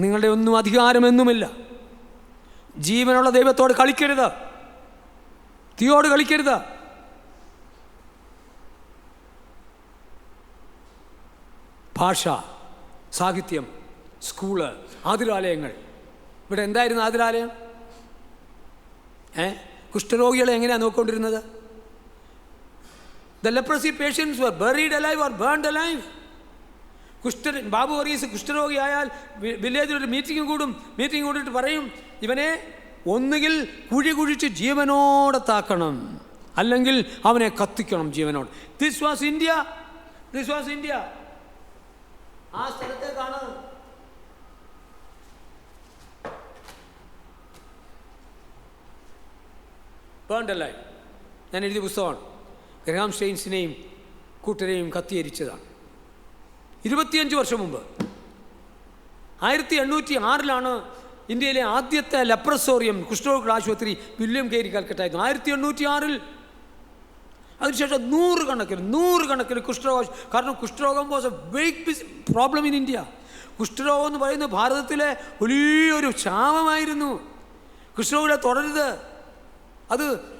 നിങ്ങളുടെ ഒന്നും അധികാരമെന്നുമില്ല. ജീവനുള്ള ദൈവത്തോട് കളിക്കരുത്, തീയോട് കളിക്കരുത്. ഭാഷ, സാഹിത്യം, സ്കൂള്, ആതുരാലയങ്ങൾ. ഇവിടെ എന്തായിരുന്നു ആതുരാലയം? കുഷ്ഠരോഗികളെ എങ്ങനെയാണ് നോക്കിക്കൊണ്ടിരുന്നത്? The leprosy patients were buried alive or burned alive. Babu Varghese കുഷ്ഠരോഗിയായാൽ വില്ലേജിൽ ഒരു മീറ്റിംഗ് കൂടിയിട്ട് പറയും, ഇവനെ ഒന്നുകിൽ കുഴിച്ച് ജീവനോടെ താക്കണം, അല്ലെങ്കിൽ അവനെ കത്തിക്കണം ജീവനോട്. This was India. ആ സ്ഥലത്തേക്കാണ് ബേൺഡ് അലൈവ്. ഞാൻ എഴുതിയ പുസ്തകമാണ്. ഗ്രഹാം സ്റ്റെയിൻസിനെയും കൂട്ടരെയും കത്തിയരിച്ചതാണ്. 25 വർഷം മുമ്പ് 1806 ഇന്ത്യയിലെ ആദ്യത്തെ ലെപ്രസോറിയം, കുഷ്ഠരോഗ ആശുപത്രി വില്യം കേരി കൽക്കട്ടായിരുന്നു. 1806. അതിനുശേഷം നൂറുകണക്കിന് കുഷ്ഠരോഗം. കാരണം കുഷ്ഠരോഗം was a big problem in India. കുഷ്ഠരോഗം എന്ന് പറയുന്നത് ഭാരതത്തിലെ വലിയൊരു ശാപമായിരുന്നു. കുഷ്ഠരോഗികളെ തുടരുത്,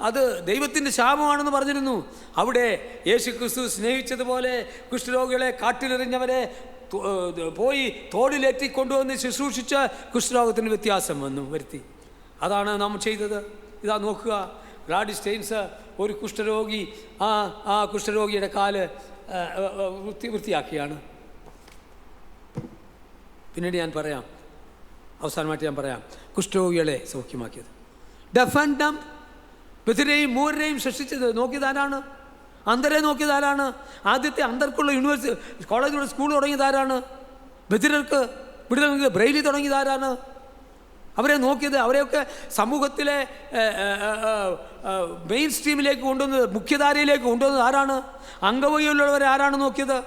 അത് ദൈവത്തിൻ്റെ ശാപമാണെന്ന് പറഞ്ഞിരുന്നു. അവിടെ യേശു ക്രിസ്തു സ്നേഹിച്ചതുപോലെ കുഷ്ഠരോഗികളെ കാട്ടിലെറിഞ്ഞവരെ പോയി തോളിലേറ്റിക്കൊണ്ടുവന്ന് ശുശ്രൂഷിച്ച് കുഷ്ഠരോഗത്തിന് വ്യത്യാസം വരുത്തി. അതാണ് നാം ചെയ്തത്. ഇതാ നോക്കുക, ഗ്ലാഡിസ് സ്റ്റെയിൻസ് ഒരു കുഷ്ഠരോഗി, ആ കുഷ്ഠരോഗിയുടെ കാല് വൃത്തിയാക്കിയാണ്. പിന്നീട് ഞാൻ പറയാം, അവസാനമായിട്ട് ഞാൻ പറയാം, കുഷ്ഠരോഗികളെ സൗഖ്യമാക്കിയത്. ഡെഫ് ആൻഡ് ഡംബ്, ബധിരരെയും മൂരരെയും സൃഷ്ടിച്ചത് നോക്കിയതാരാണ്? അന്ധരെ നോക്കിയതാരാണ്? ആദ്യത്തെ അന്ധർക്കുള്ള യൂണിവേഴ്സിറ്റി കോളേജിലൂടെ സ്കൂൾ തുടങ്ങിയതാരാണ്? ബധിരർക്ക് വിടുതൽ ബ്രെയിലി തുടങ്ങിയതാരാണ്? അവരെ നോക്കിയത്, അവരെയൊക്കെ സമൂഹത്തിലെ മെയിൻ സ്ട്രീമിലേക്ക് കൊണ്ടുവന്നത്, മുഖ്യധാരയിലേക്ക് കൊണ്ടുവന്നത് ആരാണ്? അംഗവൈകല്യമുള്ളവരെ ആരാണ് നോക്കിയത്?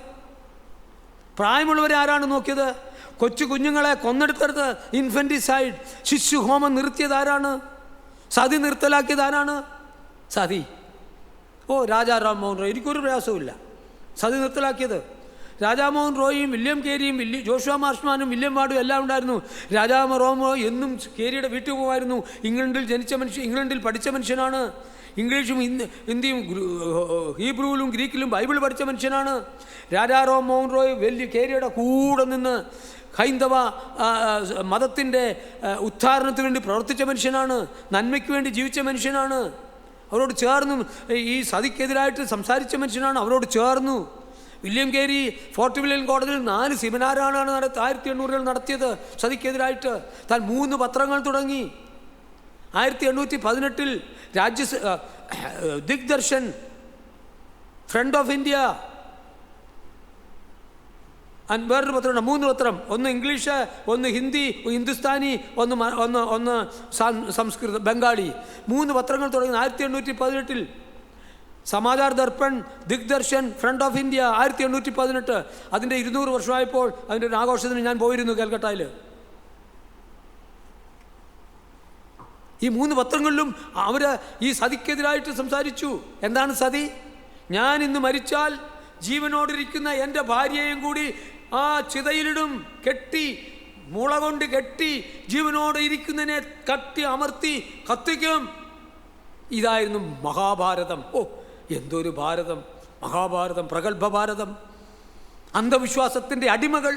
പ്രായമുള്ളവരെ ആരാണ് നോക്കിയത്? കൊച്ചു കുഞ്ഞുങ്ങളെ കൊന്നെടുത്തെടുത്ത് ഇൻഫൻറ്റിസൈഡ്, ശിശുഹോമം നിർത്തിയത് ആരാണ്? സതി നിർത്തലാക്കിയത് ആരാണ്? സതി. രാജാ റാംമോഹൻ റോയ്, എനിക്കൊരു പ്രയാസവുമില്ല. സതി നിർത്തലാക്കിയത് രാജാമോഹൻ റോയും വില്യം കേരിയും ജോഷുവ മാർഷ്മാനും വില്യം വാർഡും എല്ലാം ഉണ്ടായിരുന്നു. രാജാമോഹൻ റോയ് എന്നും കേരിയുടെ വീട്ടിൽ പോകുമായിരുന്നു. ഇംഗ്ലണ്ടിൽ ജനിച്ച മനുഷ്യൻ, ഇംഗ്ലണ്ടിൽ പഠിച്ച മനുഷ്യനാണ്. ഇംഗ്ലീഷും ഹിന്ദിയും ഹീബ്രുവിലും ഗ്രീക്കിലും ബൈബിൾ പഠിച്ച മനുഷ്യനാണ്. രാജാ റാംമോഹൻ റോയ് വലിയ കേരിയുടെ കൂടെ നിന്ന് ഹൈന്ദവ മതത്തിൻ്റെ ഉദ്ധാരണത്തിന് വേണ്ടി പ്രവർത്തിച്ച മനുഷ്യനാണ്. നന്മയ്ക്ക് വേണ്ടി ജീവിച്ച മനുഷ്യനാണ്. അവരോട് ചേർന്ന് ഈ സതിക്കെതിരായിട്ട് സംസാരിച്ച മനുഷ്യനാണ്. അവരോട് ചേർന്നു. വില്യം കേരി ഫോർട്ട് വില്യം കോടതിയിൽ 4 സെമിനാറാണ് 1800 നടത്തിയത് സതിക്കെതിരായിട്ട്. താൻ 3 പത്രങ്ങൾ തുടങ്ങി. 1818 ദിഗ്ദർശൻ, ഫ്രണ്ട് ഓഫ് ഇന്ത്യ, വേറൊരു പത്രമുണ്ട്, 3 പത്രം. ഒന്ന് ഇംഗ്ലീഷ്, ഒന്ന് ഹിന്ദി, ഹിന്ദുസ്ഥാനി, ഒന്ന് സംസ്കൃത, ബംഗാളി. 3 പത്രങ്ങൾ തുടങ്ങി 1818. Samachar Darpan, Digdarshan, friend of India 1818. അതിൻ്റെ 200 വർഷമായപ്പോൾ അതിൻ്റെ ഒരു ആഘോഷത്തിന് ഞാൻ പോയിരുന്നു കൽക്കട്ടയിൽ. ഈ 3 പത്രങ്ങളിലും അവർ ഈ സതിക്കെതിരായിട്ട് സംസാരിച്ചു. എന്താണ് സതി? ഞാൻ ഇന്ന് മരിച്ചാൽ ജീവനോടിരിക്കുന്ന എൻ്റെ ഭാര്യയെയും കൂടി ആ ചിതയിലിടും, കെട്ടി, മുള കൊണ്ട് കെട്ടി ജീവനോടെ ഇരിക്കുന്നതിനെ കട്ടി അമർത്തി കത്തിക്കും. ഇതായിരുന്നു മഹാഭാരതം. എന്തൊരു ഭാരതം! മഹാഭാരതം, പ്രഗത്ഭ ഭാരതം. അന്ധവിശ്വാസത്തിൻ്റെ അടിമകൾ,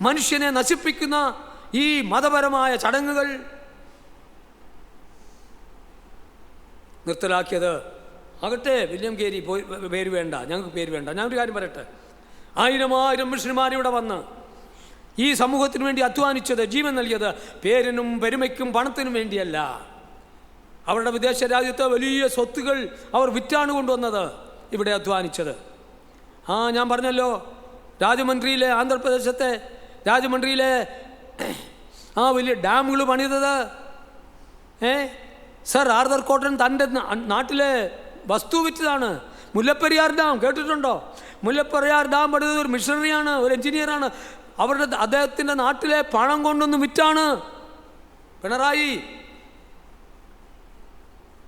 മനുഷ്യനെ നശിപ്പിക്കുന്ന ഈ മതപരമായ ചടങ്ങുകൾ നിർത്തലാക്കിയത് ആകട്ടെ. വില്യം കേരി പേര് വേണ്ട, ഞങ്ങൾക്ക് പേര് വേണ്ട. ഞാൻ ഒരു കാര്യം പറയട്ടെ, 1000 മിഷണറിമാരിവിടെ വന്ന് ഈ സമൂഹത്തിന് വേണ്ടി അധ്വാനിച്ചത്, ജീവൻ നൽകിയത് പേരിനും പെരുമയ്ക്കും പണത്തിനും വേണ്ടിയല്ല. അവരുടെ വിദേശ രാജ്യത്തെ വലിയ സ്വത്തുകൾ അവർ വിറ്റാണ് കൊണ്ടുവന്നത്, ഇവിടെ അധ്വാനിച്ചത്. ഞാൻ പറഞ്ഞല്ലോ, രാജമന്ത്രിയിലെ, ആന്ധ്രാപ്രദേശത്തെ രാജമന്ത്രിയിലെ വലിയ ഡാമുകൾ പണിതത് സർ ആർതർ കോട്ടൺ തൻ്റെ നാട്ടിലെ വസ്തു വിറ്റതാണ്. മുല്ലപ്പെരിയാർ ഡാം കേട്ടിട്ടുണ്ടോ? മുല്ലപ്പെരിയാർ ഡാം പണിതത് ഒരു മിഷണറിയാണ്, ഒരു എഞ്ചിനീയറാണ്. അദ്ദേഹത്തിൻ്റെ നാട്ടിലെ പണം കൊണ്ടൊന്ന് വിറ്റാണ്. പിണറായി,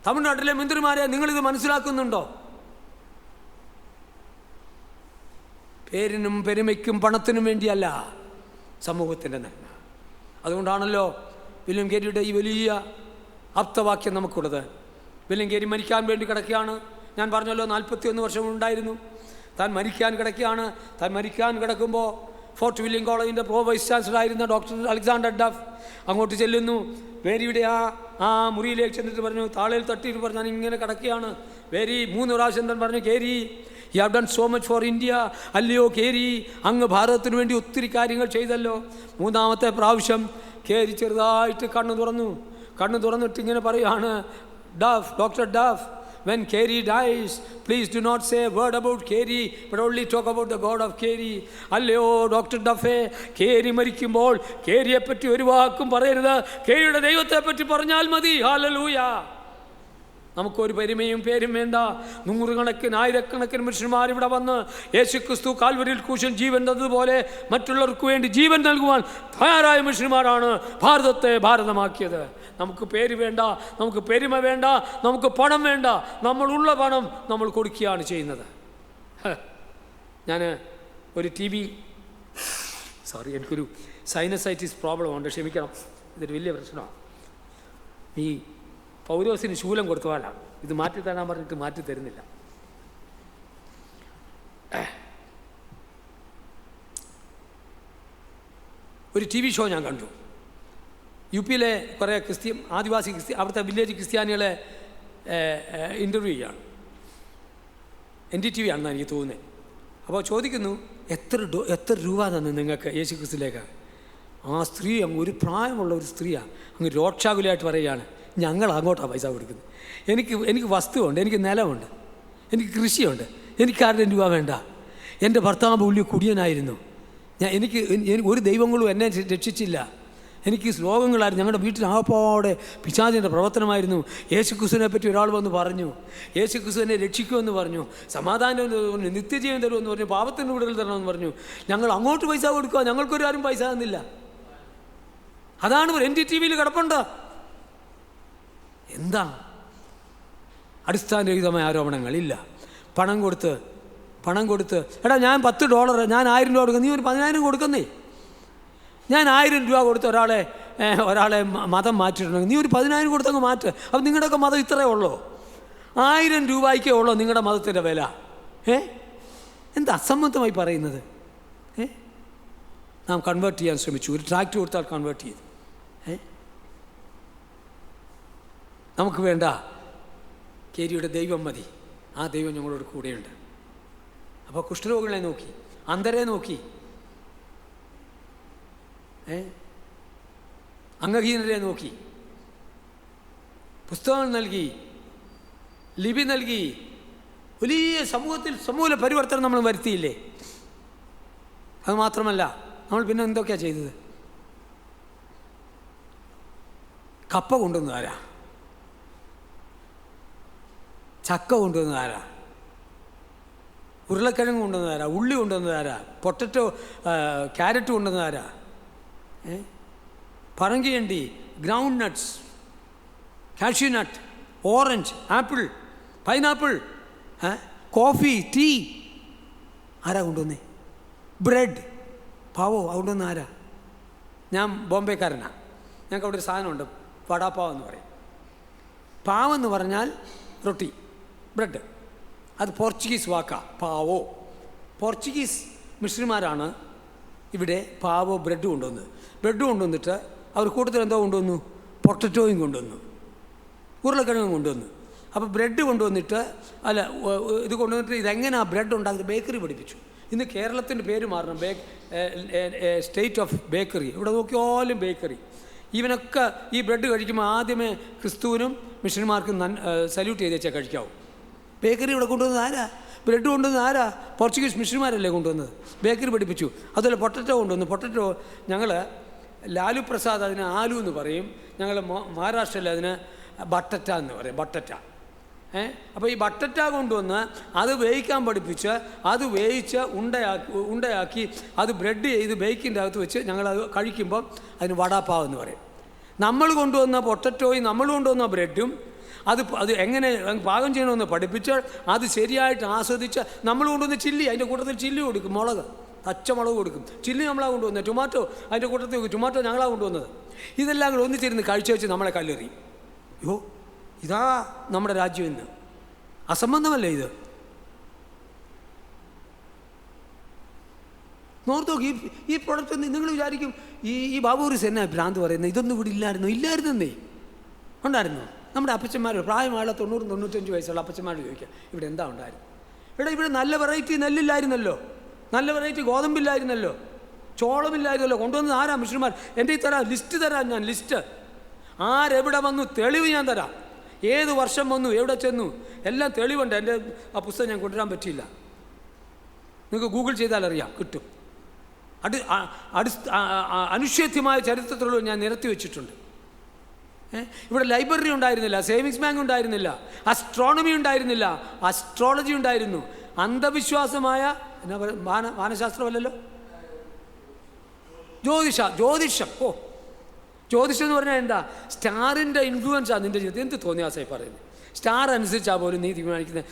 തമിഴ്നാട്ടിലെ മന്ത്രിമാരെ നിങ്ങളിത് മനസ്സിലാക്കുന്നുണ്ടോ? പേരിനും പെരുമയ്ക്കും പണത്തിനും വേണ്ടിയല്ല, സമൂഹത്തിൻ്റെ നന്മ. അതുകൊണ്ടാണല്ലോ വില്യം കേരിയുടെ ഈ വലിയ ആപ്തവാക്യം നമുക്കുള്ളത്. വില്യം കേരി മരിക്കാൻ വേണ്ടി കിടക്കുകയാണ്. ഞാൻ പറഞ്ഞല്ലോ 41 വർഷം ഉണ്ടായിരുന്നു. താൻ മരിക്കാൻ കിടക്കുകയാണ്. താൻ മരിക്കാൻ കിടക്കുമ്പോൾ ഫോർട്ട് വില്യം കോളേജിൻ്റെ വൈസ് ചാൻസലറായിരുന്ന ഡോക്ടർ അലക്സാണ്ടർ ഡഫ് അങ്ങോട്ട് ചെല്ലുന്നു. മേരിയുടെ ആ മുറിയിലേക്ക് ചെന്നിട്ട് പറഞ്ഞു, താളയിൽ തട്ടിയിട്ട് പറഞ്ഞു, ഞാൻ ഇങ്ങനെ കിടക്കുകയാണ്. മേരി 3 പ്രാവശ്യം താൻ പറഞ്ഞു, Carey you have done so much for India. അല്ലയോ കേരി, അങ്ങ് ഭാരതത്തിന് വേണ്ടി ഒത്തിരി കാര്യങ്ങൾ ചെയ്തല്ലോ. 3ാമത്തെ പ്രാവശ്യം കേരി ചെറുതായിട്ട് കണ്ണ് തുറന്നിട്ട് ഇങ്ങനെ പറയുകയാണ്, duff, doctor duff, when Keri dies, please do not say a word about Keri, but only talk about the God of Keri. അല്ലയോ ഡോക്ടർ ഡഫേ, കേരി മരിക്കുമ്പോൾ കേരിയെപ്പറ്റി ഒരു വാക്കും പറയരുത്, കേരിയുടെ ദൈവത്തെ പറ്റി പറഞ്ഞാൽ മതി. ഹല്ലേലൂയ. നമുക്കൊരു പെരുമയും പേരും വേണ്ട. 100 ആയിരക്കണക്കിന് മനുഷ്യന്മാർ ഇവിടെ വന്ന് യേശുക്രിസ്തു കാൽവരിയിൽ ക്രൂശിൽ ജീവൻ തന്നതുപോലെ മറ്റുള്ളവർക്ക് വേണ്ടി ജീവൻ നൽകുവാൻ തയ്യാറായ മനുഷ്യന്മാരാണ് ഭാരതത്തെ ഭാരതമാക്കിയത്. നമുക്ക് പേര് വേണ്ട, നമുക്ക് പെരുമ വേണ്ട, നമുക്ക് പണം വേണ്ട. നമ്മളുള്ള പണം നമ്മൾ കൊടുക്കുകയാണ് ചെയ്യുന്നത്. ഞാൻ ഒരു എനിക്കൊരു സൈനസൈറ്റിസ് പ്രോബ്ലം ഉണ്ട്, ക്ഷമിക്കണം. ഇതൊരു വലിയ പ്രശ്നമാണ്. ഈ പൗരോസിന് ശൂലം കൊടുത്തവാലാണ് ഇത് മാറ്റിത്തരാൻ പറഞ്ഞിട്ട് മാറ്റി തരുന്നില്ല. ഒരു TV ഷോ ഞാൻ കണ്ടു. UP-ലെ കുറേ ആദിവാസി അവിടുത്തെ വില്ലേജ് ക്രിസ്ത്യാനികളെ ഇൻ്റർവ്യൂ ചെയ്യാണ്. NDTV ആണെന്നാണ് എനിക്ക് തോന്നുന്നത്. അപ്പോൾ ചോദിക്കുന്നു, എത്ര രൂപ തന്നു നിങ്ങൾക്ക് യേശു ക്രിസ്തുവിലേക്ക്? ആ സ്ത്രീ അങ്ങ് ഒരു പ്രായമുള്ള ഒരു സ്ത്രീയാണ്, അങ്ങ് രോക്ഷാകുലയായിട്ട് പറയുകയാണ്, ഞങ്ങൾ അങ്ങോട്ടാണ് പൈസ കൊടുക്കുന്നത്. എനിക്ക് വസ്തുവുണ്ട്, എനിക്ക് നിലമുണ്ട്, എനിക്ക് കൃഷിയുണ്ട്, എനിക്ക് ആരുടെയും രൂപ വേണ്ട. എൻ്റെ ഭർത്താവ് വലിയ കുടിയനായിരുന്നു. എനിക്ക് ഒരു ദൈവങ്ങളും എന്നെ രക്ഷിച്ചില്ല. എനിക്ക് ശ്ലോകങ്ങളായിരുന്നു. ഞങ്ങളുടെ വീട്ടിൽ ആകപ്പാടെ പിശാചിൻ്റെ പ്രവർത്തനമായിരുന്നു. യേശു ക്രിസ്തുവിനെ പറ്റി ഒരാൾ വന്ന് പറഞ്ഞു, യേശു ക്രിസ്തു എന്നെ രക്ഷിക്കുമെന്ന് പറഞ്ഞു, സമാധാനം പറഞ്ഞു, നിത്യജീവൻ തരുമെന്ന് പറഞ്ഞു, പാപത്തിൻ്റെ വിടുതൽ തരണമെന്ന് പറഞ്ഞു. ഞങ്ങൾ അങ്ങോട്ട് പൈസ കൊടുക്കുക, ഞങ്ങൾക്കൊരു ആരും പൈസ തന്നില്ല. അതാണ് NDTV കിടപ്പുണ്ട്. എന്താ അടിസ്ഥാനരഹിതമായ ആരോപണങ്ങളില്ല. പണം കൊടുത്ത് എടാ ഞാൻ $10, ഞാൻ $1000 കൊടുക്കുക, നീ ഒരു 10,000 കൊടുക്കുന്നേ. ഞാൻ $1000 കൊടുത്ത് ഒരാളെ മതം മാറ്റിയിട്ടുണ്ടെങ്കിൽ നീ ഒരു 10,000 കൊടുത്തങ്ങ് മാറ്റ്. അപ്പം നിങ്ങളുടെയൊക്കെ മതം ഇത്രയേ ഉള്ളൂ? 1000 രൂപയ്ക്കേ ഉള്ളൂ നിങ്ങളുടെ മതത്തിൻ്റെ വില. എന്താ അസംബന്ധമായി പറയുന്നത്? നാം കൺവേർട്ട് ചെയ്യാൻ ശ്രമിച്ചു. ഒരു ട്രാക്ട് കൊടുത്താൽ കൺവേർട്ട് ചെയ്തു. നമുക്ക് വേണ്ട കേരിയുടെ ദൈവം മതി. ആ ദൈവം ഞങ്ങളോട് കൂടെയുണ്ട്. അപ്പോൾ കുഷ്ഠരോഗികളെ നോക്കി, അന്ധരെ നോക്കി, അംഗഹീനരെ നോക്കി, പുസ്തകങ്ങൾ നൽകി, ലിപി നൽകി, വലിയ സമൂഹത്തിൽ സമൂല പരിവർത്തനം നമ്മൾ വരുത്തിയില്ലേ? അതുമാത്രമല്ല, നമ്മൾ പിന്നെ എന്തൊക്കെയാണ് ചെയ്തത്? കപ്പ കൊണ്ടുവന്നതാരാ? ചക്ക കൊണ്ടുവന്നതാരാ? ഉരുളക്കിഴങ്ങ് കൊണ്ടുവന്നതാരാ? ഉള്ളി കൊണ്ടുവന്നതാരാ? പൊട്ടറ്റോ ക്യാരറ്റ് കൊണ്ടുവന്നതാരാ? പറങ്കിയണ്ടി, ground nuts, cashew nut, orange, apple, pineapple, coffee, tea ആരാ കൊണ്ടുവന്നേ? ബ്രെഡ്, പാവോ കൊണ്ടുവന്ന ആരാ? ഞാൻ ബോംബെക്കാരനാണ്. ഞങ്ങൾക്ക് അവിടെ ഒരു സാധനമുണ്ട്, വടാപ്പാവ് എന്ന് പറയും. പാവെന്ന് പറഞ്ഞാൽ റൊട്ടി, ബ്രെഡ്. അത് പോർച്ചുഗീസ് വാക്കാ, പാവോ. പോർച്ചുഗീസ് മിഷണറിമാരാണ് ഇവിടെ പാവോ ബ്രെഡ് കൊണ്ടുവന്നിട്ട് അവർ കൂട്ടത്തിൽ എന്തോ കൊണ്ടുവന്നു? പൊട്ടറ്റോയും കൊണ്ടുവന്നു, ഉരുളക്കിഴങ്ങും കൊണ്ടുവന്നു. അപ്പോൾ ബ്രെഡ് കൊണ്ടുവന്നിട്ട് ഇത് കൊണ്ടുവന്നിട്ട് ഇതെങ്ങനെയാണ് ബ്രെഡ് ഉണ്ടാക്കുന്നത്? ബേക്കറി പഠിപ്പിച്ചു. ഇന്ന് കേരളത്തിൻ്റെ പേര് മാറണം, സ്റ്റേറ്റ് ഓഫ് ബേക്കറി. ഇവിടെ നോക്കിയാലും ബേക്കറി. ഇവനൊക്കെ ഈ ബ്രെഡ് കഴിക്കുമ്പോൾ ആദ്യമേ ക്രിസ്തുവിനും മിഷണറിമാർക്കും സല്യൂട്ട് ചെയ്തേച്ചാൽ കഴിക്കാവും. ബേക്കറി ഇവിടെ കൊണ്ടുവന്നത് ആരാ? ബ്രെഡ് കൊണ്ടുവന്നത് ആരാ? പോർച്ചുഗീസ് മിഷണറിമാരല്ലേ കൊണ്ടുവന്നത്. ബേക്കറി പഠിപ്പിച്ചു. അതുപോലെ പൊട്ടറ്റോ കൊണ്ടുവന്നു. പൊട്ടറ്റോ ഞങ്ങൾ ലാലു പ്രസാദ് അതിന് ആലു എന്ന് പറയും, ഞങ്ങൾ മഹാരാഷ്ട്രയിൽ അതിന് ബട്ടറ്റ എന്ന് പറയും, ബട്ടറ്റ. അപ്പോൾ ഈ ബട്ടറ്റ കൊണ്ടുവന്ന് അത് വേവിക്കാൻ പഠിപ്പിച്ച് അത് വേവിച്ച് ഉണ്ടയാക്കി അത് ബ്രെഡ് ചെയ്ത് ബേക്കിൻ്റെ അകത്ത് വെച്ച് ഞങ്ങളത് കഴിക്കുമ്പം അതിന് വടാപ്പാവ് എന്ന് പറയും. നമ്മൾ കൊണ്ടുവന്ന പൊട്ടറ്റോയും നമ്മൾ കൊണ്ടുവന്ന ബ്രെഡും അത് എങ്ങനെ പാകം ചെയ്യണമെന്ന് പഠിപ്പിച്ച് അത് ശരിയായിട്ട് ആസ്വദിച്ച് നമ്മൾ കൊണ്ടുവന്ന ചില്ലി, അതിൻ്റെ കൂട്ടത്തിൽ ചില്ലി കൊടുക്കും, മുളക്, പച്ചമുളക് കൊടുക്കും. ചില്ലി നമ്മളാണ് കൊണ്ടുവന്നത്. ടൊമാറ്റോ അതിൻ്റെ കൂട്ടത്തിൽ ടൊമാറ്റോ ഞങ്ങളാണ് കൊണ്ടുവന്നത്. ഇതെല്ലാം കൂടെ ഒന്നിച്ചിരുന്ന് കഴിച്ച് വെച്ച് നമ്മളെ കല്ലെറി. ഇതാ നമ്മുടെ രാജ്യം ഇന്ന്. അസംബന്ധമല്ലേ ഇത്? നോർത്ത് നോക്കി ഈ പ്രൊഡക്റ്റ് നിങ്ങൾ വിചാരിക്കും ഈ ബാബൂറിസ് എന്നാ ഭ്രാന്ത് പറയുന്നത്, ഇതൊന്നും ഇവിടെ ഇല്ലായിരുന്നേ. ഉണ്ടായിരുന്നു. നമ്മുടെ അപ്പച്ചന്മാർ പ്രായമായുള്ള 90-95 വയസ്സുള്ള അപ്പച്ചന്മാർ ചോദിക്കുക, ഇവിടെ എന്താ ഉണ്ടായിരുന്നു? ഇവിടെ നല്ല വെറൈറ്റി നെല്ലില്ലായിരുന്നല്ലോ, നല്ല വെറൈറ്റി ഗോതമ്പില്ലായിരുന്നല്ലോ, ചോളമില്ലായിരുന്നല്ലോ. കൊണ്ടുവന്നത് ആരാ? മിഷണറിമാർ. എൻ്റെ ഈ തരാം, ലിസ്റ്റ് തരാം ഞാൻ, ലിസ്റ്റ്. ആരെവിടെ വന്നു തെളിവ് ഞാൻ തരാം. ഏത് വർഷം വന്നു, എവിടെ ചെന്നു, എല്ലാം തെളിവുണ്ട്. എൻ്റെ ആ പുസ്തകം ഞാൻ കൊണ്ടുവരാൻ പറ്റിയില്ല. നിങ്ങൾക്ക് ഗൂഗിൾ ചെയ്താൽ അറിയാം, കിട്ടും. അനുഷ്ഠേദ്യമായ ചരിത്രത്തിലുള്ള ഞാൻ നിരത്തി വെച്ചിട്ടുണ്ട്. ഇവിടെ ലൈബ്രറി ഉണ്ടായിരുന്നില്ല, സേവിങ്സ് ബാങ്ക് ഉണ്ടായിരുന്നില്ല, അസ്ട്രോണമി ഉണ്ടായിരുന്നില്ല, അസ്ട്രോളജി ഉണ്ടായിരുന്നു. അന്ധവിശ്വാസമായ എന്നാ പറയുക, വാനശാസ്ത്രമല്ലല്ലോ, ജ്യോതിഷം. ജ്യോതിഷം എന്ന് പറഞ്ഞാൽ എന്താ? സ്റ്റാറിൻ്റെ ഇൻഫ്ലുവൻസാണ് നിൻ്റെ ജീവിതത്തിൽ. എന്ത് തോന്നിയാസായി പറയുന്നത്? സ്റ്റാർ അനുസരിച്ചാണ് പോലും നീ തീരുമാനിക്കുന്നത്.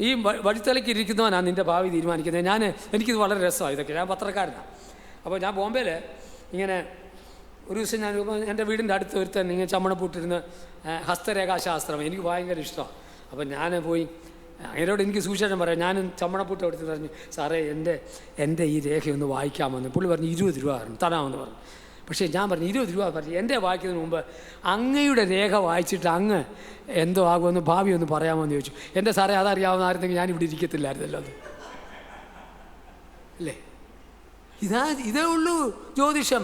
ഈ വഴിത്തലയ്ക്ക് ഇരിക്കുന്നവനാണ് നിൻ്റെ ഭാവി തീരുമാനിക്കുന്നത്. എനിക്കിത് വളരെ രസമാണ് ഇതൊക്കെ. ഞാൻ പത്രക്കാരനാണ്. അപ്പോൾ ഞാൻ ബോംബെയിൽ ഇങ്ങനെ ഒരു ദിവസം ഞാൻ എൻ്റെ വീടിൻ്റെ അടുത്ത് ഒരുത്തൻ ഇങ്ങനെ ചമ്മണപ്പൂട്ടിരുന്ന് ഹസ്തരേഖാശാസ്ത്രം എനിക്ക് ഭയങ്കര ഇഷ്ടമാണ്. അപ്പം ഞാൻ പോയി അങ്ങനോട് എനിക്ക് സുവിശേഷം പറയാം. ഞാൻ ചമ്മണപ്പൂട്ട് എടുത്ത് പറഞ്ഞു, സാറേ എൻ്റെ ഈ രേഖയൊന്ന് വായിക്കാമെന്ന്. പുള്ളി പറഞ്ഞു 20 രൂപ തരാമെന്ന് പറഞ്ഞു. പക്ഷേ ഞാൻ പറഞ്ഞു 20 രൂപ പറഞ്ഞു. എൻ്റെ വായിക്കുന്നതിന് മുമ്പ് അങ്ങയുടെ രേഖ വായിച്ചിട്ട് അങ്ങ് എന്തോ ആകുമെന്ന് ഭാവി ഒന്ന് പറയാമോ എന്ന് ചോദിച്ചു. എൻ്റെ സാറേ അതറിയാവുന്ന ആയിരുന്നെങ്കിൽ ഞാനിവിടെ ഇരിക്കത്തില്ലായിരുന്നല്ലോ. അത് അല്ലേ? ഇതേ ഉള്ളൂ ജ്യോതിഷം.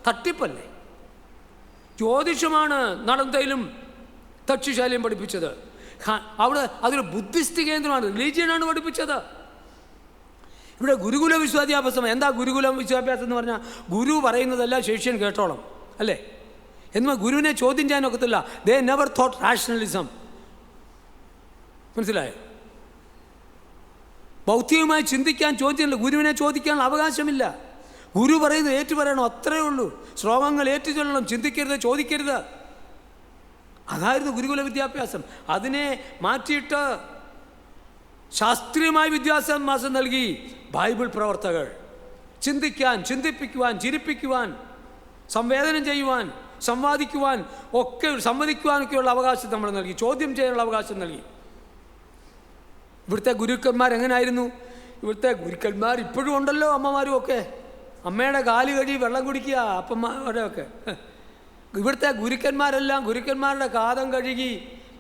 തട്ടിപ്പല്ലേ? ജ്യോതിഷമാണ് നടന്തയിലും തക്ഷശാലയും പഠിപ്പിച്ചത്. അവിടെ അതൊരു ബുദ്ധിസ്റ്റ് കേന്ദ്രമാണ്, റിലീജിയനാണ് പഠിപ്പിച്ചത്. ഇവിടെ ഗുരുകുല വിദ്യാഭ്യാസം. എന്താ ഗുരുകുല വിദ്യാഭ്യാസം എന്ന് പറഞ്ഞാൽ? ഗുരു പറയുന്നതെല്ലാം ശിഷ്യൻ കേട്ടോളം, അല്ലേ? എന്നാൽ ഗുരുവിനെ ചോദ്യം ചെയ്യാൻ ഒക്കത്തില്ല. They never thought rationalism. മനസ്സിലായോ? ബൗദ്ധികമായി ചിന്തിക്കാൻ ചോദ്യമില്ല, ഗുരുവിനെ ചോദിക്കാനുള്ള അവകാശമില്ല. ഗുരു പറയുന്നത് ഏറ്റു പറയണം, അത്രയേ ഉള്ളൂ. ശ്ലോകങ്ങൾ ഏറ്റു ചൊല്ലണം, ചിന്തിക്കരുത്, ചോദിക്കരുത്. അതായിരുന്നു ഗുരുകുല വിദ്യാഭ്യാസം. അതിനെ മാറ്റിയിട്ട് ശാസ്ത്രീയമായ വിദ്യാഭ്യാസം നൽകി ബൈബിൾ പ്രവർത്തകർ. ചിന്തിക്കാൻ, ചിന്തിപ്പിക്കുവാൻ, ചിരിപ്പിക്കുവാൻ, സംവേദനം ചെയ്യുവാൻ, സംവാദിക്കുവാൻ ഒക്കെ, സംവദിക്കുവാനൊക്കെയുള്ള അവകാശം നമ്മൾ നൽകി, ചോദ്യം ചെയ്യാനുള്ള അവകാശം നൽകി. ഇവിടുത്തെ ഗുരുക്കന്മാർ എങ്ങനെയായിരുന്നു? ഇവിടുത്തെ ഗുരുക്കന്മാർ ഇപ്പോഴും ഉണ്ടല്ലോ, അമ്മമാരും ഒക്കെ. അമ്മയുടെ കാല് കഴുകി വെള്ളം കുടിക്കുക അപ്പന്മാരുടെ ഒക്കെ. ഇവിടുത്തെ ഗുരുക്കന്മാരെല്ലാം ഗുരുക്കന്മാരുടെ കാതം കഴുകി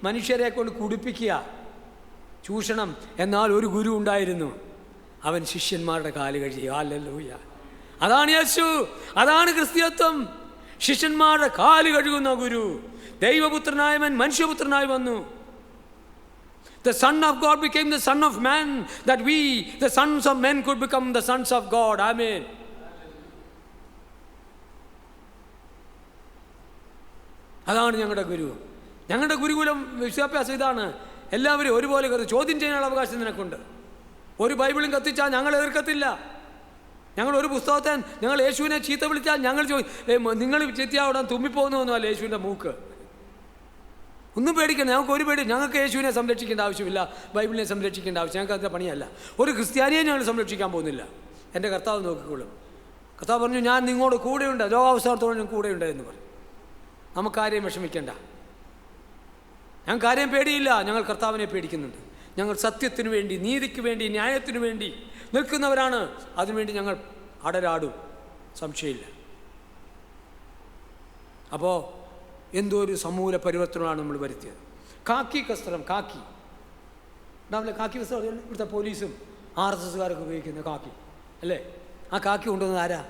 മനുഷ്യരെ കൊണ്ട് കുടിപ്പിക്കുക, ചൂഷണം. എന്നാൽ ഒരു ഗുരു ഉണ്ടായിരുന്നു, അവൻ ശിഷ്യന്മാരുടെ കാല് കഴുകി. ഹല്ലേലൂയ! അതാണ് യേശു, അതാണ് ക്രിസ്തീയത്വം. ശിഷ്യന്മാരുടെ കാല് കഴുകുന്ന ഗുരു. ദൈവപുത്രനായവൻ മനുഷ്യപുത്രനായി വന്നു. The Son of God became the Son of Man, that we, the sons of men, could become the sons of God. Amen. അതാണ് ഞങ്ങളുടെ ഗുരു. ഞങ്ങളുടെ ഗുരുകുലം വിദ്യാഭ്യാസം ഇതാണ്. എല്ലാവരും ഒരുപോലെ ചോദ്യം ചെയ്യാനുള്ള അവകാശം നിനക്കുണ്ട്. ഒരു ബൈബിളും കത്തിച്ചാൽ ഞങ്ങൾ എതിർക്കത്തില്ല. ഞങ്ങൾ ഒരു പുസ്തകത്തെ, ഞങ്ങൾ യേശുവിനെ ചീത്ത വിളിച്ചാൽ ഞങ്ങൾ നിങ്ങൾ ചീത്തയാവിടാൻ തുമ്മിപ്പോകുന്നൊന്നുമല്ല യേശുവിൻ്റെ മൂക്ക്. ഒന്നും പേടിക്കണം, ഞങ്ങൾക്ക് ഒരു പേടി. ഞങ്ങൾക്ക് യേശുവിനെ സംരക്ഷിക്കേണ്ട ആവശ്യമില്ല, ബൈബിളിനെ സംരക്ഷിക്കേണ്ട ആവശ്യം ഞങ്ങൾക്ക് അതിൻ്റെ പണിയല്ല. ഒരു ക്രിസ്ത്യാനിയെ ഞങ്ങൾ സംരക്ഷിക്കാൻ പോകുന്നില്ല. എൻ്റെ കർത്താവ് നോക്കിക്കോളും. കർത്താവ് പറഞ്ഞു, ഞാൻ നിങ്ങളോട് കൂടെയുണ്ട്, ലോകാവസാനത്തോടെ ഞാൻ കൂടെയുണ്ട് എന്ന് പറയും. നമുക്കാരെയും വിഷമിക്കേണ്ട, ഞങ്ങൾക്ക് ആരെയും പേടിയില്ല. ഞങ്ങൾ കർത്താവിനെ പേടിക്കുന്നുണ്ട്. ഞങ്ങൾ സത്യത്തിനു വേണ്ടി, നീതിക്ക് വേണ്ടി, ന്യായത്തിനു വേണ്ടി നിൽക്കുന്നവരാണ്. അതിനുവേണ്ടി ഞങ്ങൾ അടരാടും, സംശയമില്ല. അപ്പോൾ എന്തോ ഒരു സമൂല പരിവർത്തനമാണ് നമ്മൾ വരുത്തിയത്. കാക്കി വസ്ത്രം, കാക്കി ഉണ്ടാവില്ല, കാക്കി വസ്ത്രം ഇവിടുത്തെ പോലീസും RSSകാരൊക്കെ ഉപയോഗിക്കുന്ന കാക്കി അല്ലേ? ആ കാക്കി കൊണ്ടുവന്നത് ആരാ?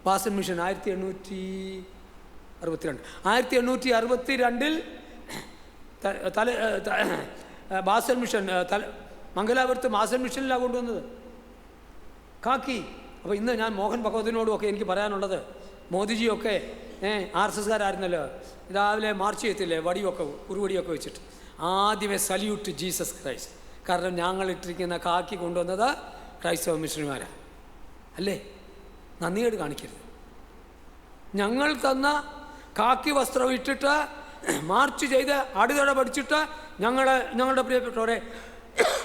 Basal mission 1862. 1862 ബാസൽ മിഷൻ മംഗലാപുരത്ത് ബാസൽ മിഷനിലാണ് കൊണ്ടുവന്നത് കാക്കി. അപ്പോൾ ഇന്ന് ഞാൻ മോഹൻ ഭഗവതിനോടും ഒക്കെ എനിക്ക് പറയാനുള്ളത്, മോദിജിയൊക്കെ RSSകാരായിരുന്നല്ലോ, രാവിലെ മാർച്ച് ചെയ്യത്തില്ലേ, വടിയൊക്കെ ഉരുവടിയൊക്കെ വെച്ചിട്ട്. ആദ്യമേ സല്യൂട്ട് ജീസസ് ക്രൈസ്റ്റ്. കാരണം ഞങ്ങളിട്ടിരിക്കുന്ന കാക്കി കൊണ്ടുവന്നത് ക്രൈസ്തവ മിഷണറിമാരാണ്, അല്ലേ? നന്ദികേട് കാണിക്കരുത്. ഞങ്ങൾ തന്ന കാക്കി വസ്ത്രം ഇട്ടിട്ട് മാർച്ച് ചെയ്ത് അടിതട പഠിച്ചിട്ട് ഞങ്ങളുടെ പ്രിയപ്പെട്ടവരെ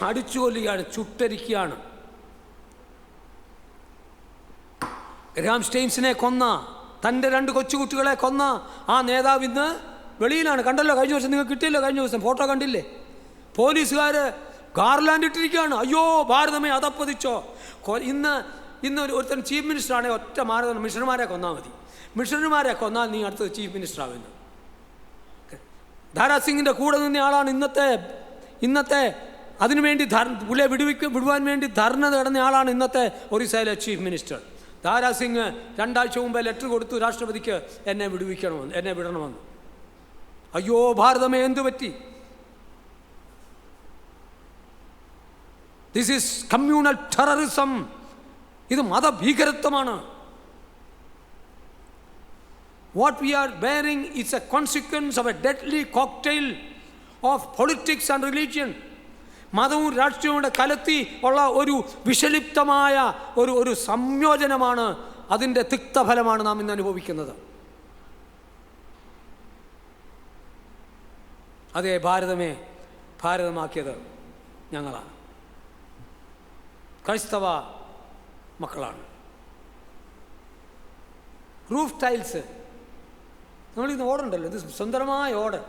അടിച്ചു കൊല്ലുകയാണ്, ചുട്ടരിക്കുകയാണ്. ഗ്രാം സ്റ്റെയിൻസിനെ കൊന്ന, തൻ്റെ 2 കൊച്ചുകുട്ടികളെ കൊന്ന ആ നേതാവ് ഇന്ന് വെളിയിലാണ്. കണ്ടല്ലോ, കഴിഞ്ഞ ദിവസം നിങ്ങൾ കിട്ടിയല്ലോ, കഴിഞ്ഞ ദിവസം ഫോട്ടോ കണ്ടില്ലേ? പോലീസുകാർ ഗാർലാൻഡ് ഇട്ടിരിക്കുകയാണ്. അയ്യോ ഭാരതമേ അതപ്പതിച്ചോ. ഇന്ന് ഒരുത്തൻ ചീഫ് മിനിസ്റ്ററാണ്. ഒറ്റ മാർഗ്ഗം, മിഷണർമാരെ കൊന്നാൽ മതി. മിഷണർമാരെ കൊന്നാൽ നീ അടുത്തത് ചീഫ് മിനിസ്റ്റർ ആവുന്നു. ദാരാ സിംഗിൻ്റെ കൂടെ നിന്ന ആളാണ് ഇന്നത്തെ അതിനുവേണ്ടി പുള്ളിയെ വിടുവാൻ വേണ്ടി ധർണ നടന്ന ആളാണ് ഇന്നത്തെ ഒറീസയിലെ ചീഫ് മിനിസ്റ്റർ. ദാരാ സിംഗ് 2 ആഴ്ച മുമ്പേ ലെറ്റർ കൊടുത്തു രാഷ്ട്രപതിക്ക്, എന്നെ വിടണമെന്ന്. അയ്യോ ഭാരതമേ എന്തു പറ്റി? This is communal terrorism. ഇത് മതഭീകരത്വമാണ്. What we are bearing is a consequence of a deadly cocktail of politics and religion. മതവും രാഷ്ട്രീയവും കൂടെ കലർത്തി ഉള്ള ഒരു വിഷലിപ്തമായ ഒരു സംയോജനമാണ്. അതിൻ്റെ തിക്തഫലമാണ് നാം ഇന്ന് അനുഭവിക്കുന്നത്. അതേ, ഭാരതമാക്കിയത് ഞങ്ങളാണ്, ക്രൈസ്തവ മക്കളാണ്. റൂഫ് ടൈൽസ് നമ്മളിന്ന് ഓടുണ്ടല്ലോ, ഇത് സുന്ദരമായ ഓട്.